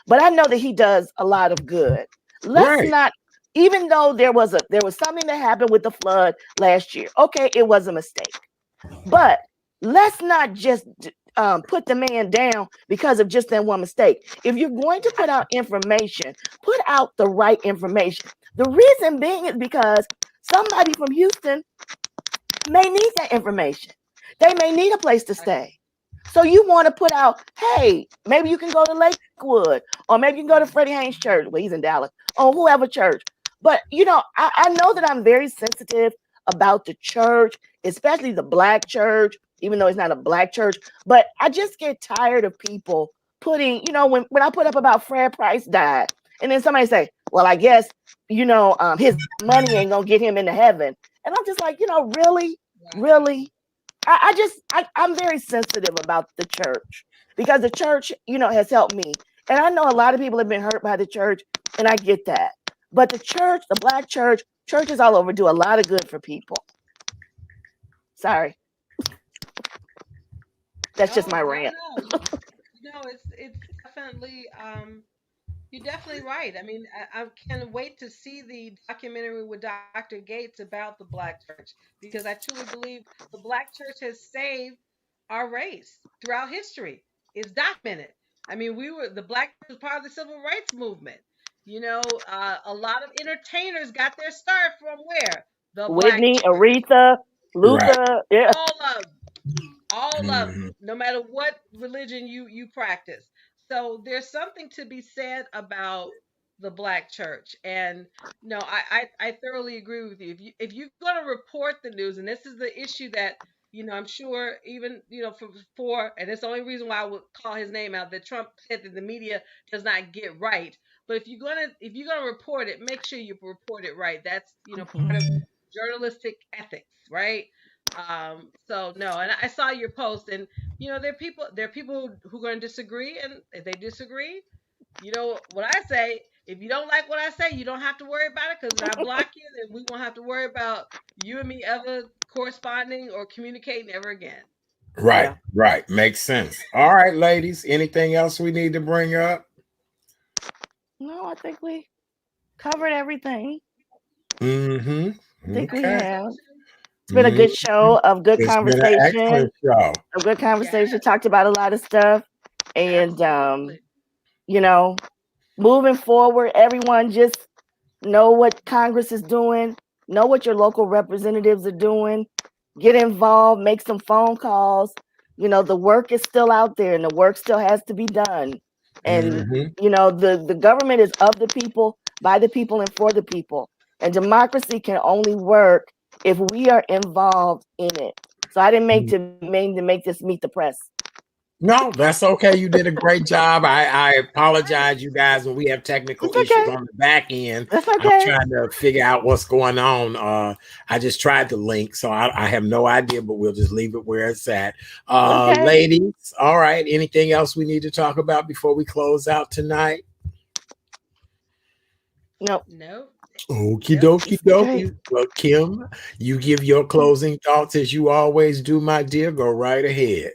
but I know that he does a lot of good. Let's Right. not, even though there was something that happened with the flood last year. Okay, it was a mistake, but let's not just put the man down because of just that one mistake. If you're going to put out information, put out the right information. The reason being is because somebody from Houston may need that information. They may need a place to I, stay. So you want to put out, hey, maybe you can go to Lakewood, or maybe you can go to Freddie Haynes Church. Well, he's in Dallas, or whoever church. But I know that I'm very sensitive about the church, especially the black church, even though it's not a black church. But I just get tired of people putting, when I put up about Fred Price died, and then somebody say, well, I guess, his money ain't gonna get him into heaven. And I'm just like, really, Right. really. I'm very sensitive about the church because the church, has helped me. And I know a lot of people have been hurt by the church, and I get that. But the church, the black church, churches all over do a lot of good for people. Sorry, that's just my No, no, rant. no. It's definitely you're definitely right. I mean, I can't wait to see the documentary with Dr. Gates about the Black church because I truly believe the Black church has saved our race throughout history. It's documented. I mean, the Black church was part of the civil rights movement. A lot of entertainers got their start from where? The Black Whitney, church. Aretha, Right. Luther, yeah. All of all of them, Hmm. no matter what religion you practice. So there's something to be said about the black church, and no, I thoroughly agree with you. If you're going to report the news, and this is the issue that I'm sure even for and it's the only reason why I would call his name out that Trump said that the media does not get right. But if you're gonna report it, make sure you report it right. That's part of Mhm. journalistic ethics, right? So no, and I saw your post, and there are people who are going to disagree, and if they disagree, what I say. If you don't like what I say, you don't have to worry about it because when I block you, then we won't have to worry about you and me ever corresponding or communicating ever again. Right, Yeah. right. Makes sense. All right, ladies. Anything else we need to bring up? No, I think we covered everything. Mm-hmm. I think I we Okay. think so have. too. It's been a Mhm. good show of good It's been an conversation. excellent show. A good conversation. Yes, Talked about a lot of stuff. And absolutely. you know, moving forward, everyone just know what Congress is doing, know what your local representatives are doing, get involved, make some phone calls. The work is still out there and the work still has to be done. And Hmm. the government is of the people, by the people, and for the people. And democracy can only work if we are involved in it. So I didn't mean to make this meet the press. No, that's okay. You did a great job. I apologize, you guys, when we have technical It's issues okay. on the back end. That's I'm okay. trying to figure out what's going on. I just tried the link, so I have no idea, but we'll just leave it where it's at. Okay. Ladies, all right. Anything else we need to talk about before we close out tonight? No, Nope, Okie nope. dokie it's okay. dokie. Well, Kim, you give your closing thoughts as you always do, my dear. Go right ahead.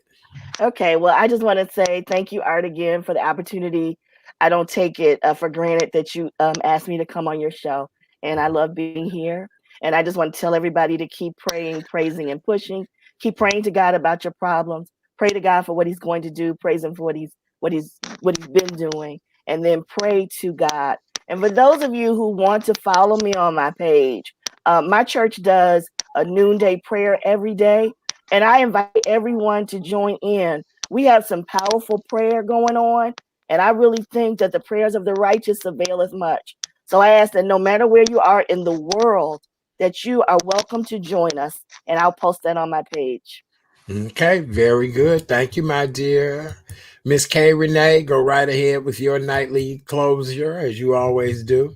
Okay, well, I just want to say thank you, Art, again for the opportunity. I don't take it for granted that you asked me to come on your show, and I love being here. And I just want to tell everybody to keep praying, praising, and pushing. Keep praying to God about your problems. Pray to God for what He's going to do. Praise Him for what He's been doing, and then pray to God. And for those of you who want to follow me on my page, my church does a noonday prayer every day, and I invite everyone to join in. We have some powerful prayer going on, and I really think that the prayers of the righteous avail as much. So I ask that no matter where you are in the world, that you are welcome to join us, and I'll post that on my page. Okay, very good. Thank you, my dear. Miss K. Renee, go right ahead with your nightly closure, as you always do.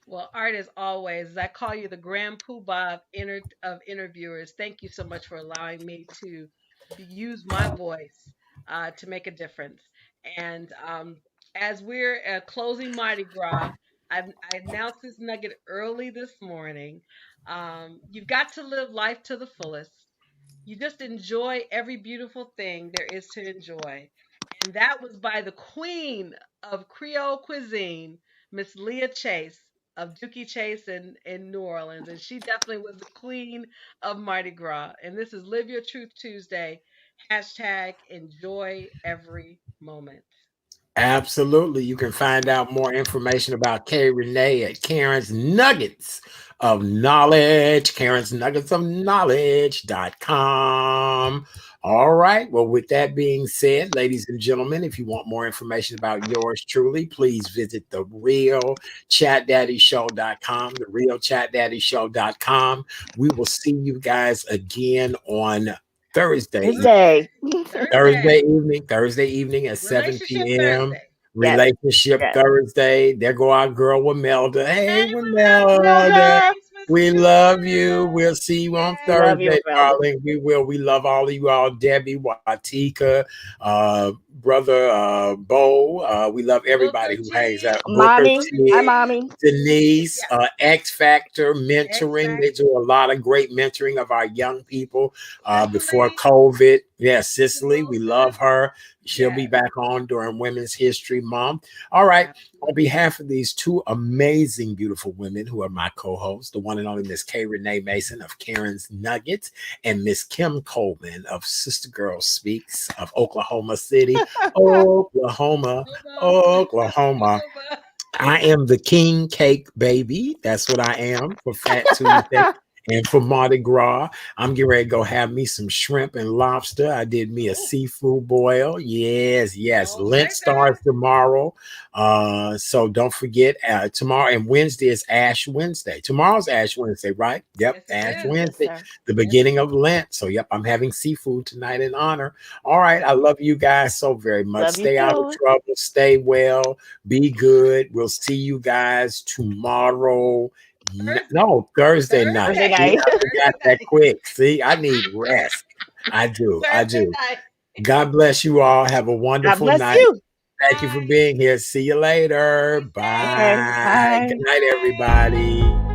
Well, Art, as always, I call you the grand poobah of interviewers. Thank you so much for allowing me to use my voice to make a difference. And as we're closing Mardi Gras, I announced this nugget early this morning. You've got to live life to the fullest. You just enjoy every beautiful thing there is to enjoy. And that was by the queen of Creole cuisine, Miss Leah Chase of Dookie Chase in New Orleans. And she definitely was the queen of Mardi Gras. And this is Live Your Truth Tuesday. Hashtag enjoy every moment. Absolutely. You can find out more information about Kay Renee at Karen's Nuggets of Knowledge, Karen's Nuggets of Knowledge.com. All right. Well, with that being said, ladies and gentlemen, if you want more information about yours truly, please visit the real chatdaddyshow.com, the real chatdaddyshow.com. We will see you guys again on Thursday. Thursday. Thursday evening at 7 Relationship p.m. Thursday. Yes. Relationship Yes. Thursday. There go our girl Wamelda. Hey, Hey, Wamelda. Melda. Thanks, Miss We love you. Melda. We'll see you on Love you, Thursday, Yay. Melda. darling. We will. We love all of you all. Debbie, Watika, brother Bo. We love everybody Booker who hangs T. out. Booker Mommy. Booker Hi, T. T. mommy. Denise, Yeah. X Factor X mentoring. They Factor. do a lot of great mentoring of our young people before Cicely. COVID. Yeah, Cicely, Little we love sis. her. She'll be Yes. back on during Women's History Month. All right. On Absolutely. behalf of these two amazing, beautiful women who are my co-hosts, the one and only Miss Kay Renee Mason of Karen's Nuggets and Miss Kim Coleman of Sister Girl Speaks of Oklahoma City, Oklahoma, Oklahoma. Oklahoma. Oklahoma. I am the king cake baby. That's what I am for Fat Tuesday. And for Mardi Gras, I'm getting ready to go have me some shrimp and lobster. I did me a Oh, seafood boil. Yes, yes. all Lent right now. starts tomorrow. So don't forget tomorrow and Wednesday is Ash Wednesday. Tomorrow's Ash Wednesday, right? Yep, Yes, it Ash is. Yes, Wednesday, sir. the Yes, beginning it of Lent. So yep, I'm having seafood tonight in honor. All right. I love you guys so very much. Love you Stay out of too. trouble. Stay well. Be good. We'll see you guys tomorrow. Thursday. No, Thursday night. Thursday Thursday. See, night. I Thursday forgot that night. quick. See, I need rest. I do. I Thursday do. night. God bless you all. Have a God wonderful bless night. you. Thank you for Bye. being here. See you later. Be safe. Okay. Bye. Good Bye. night, Bye. everybody.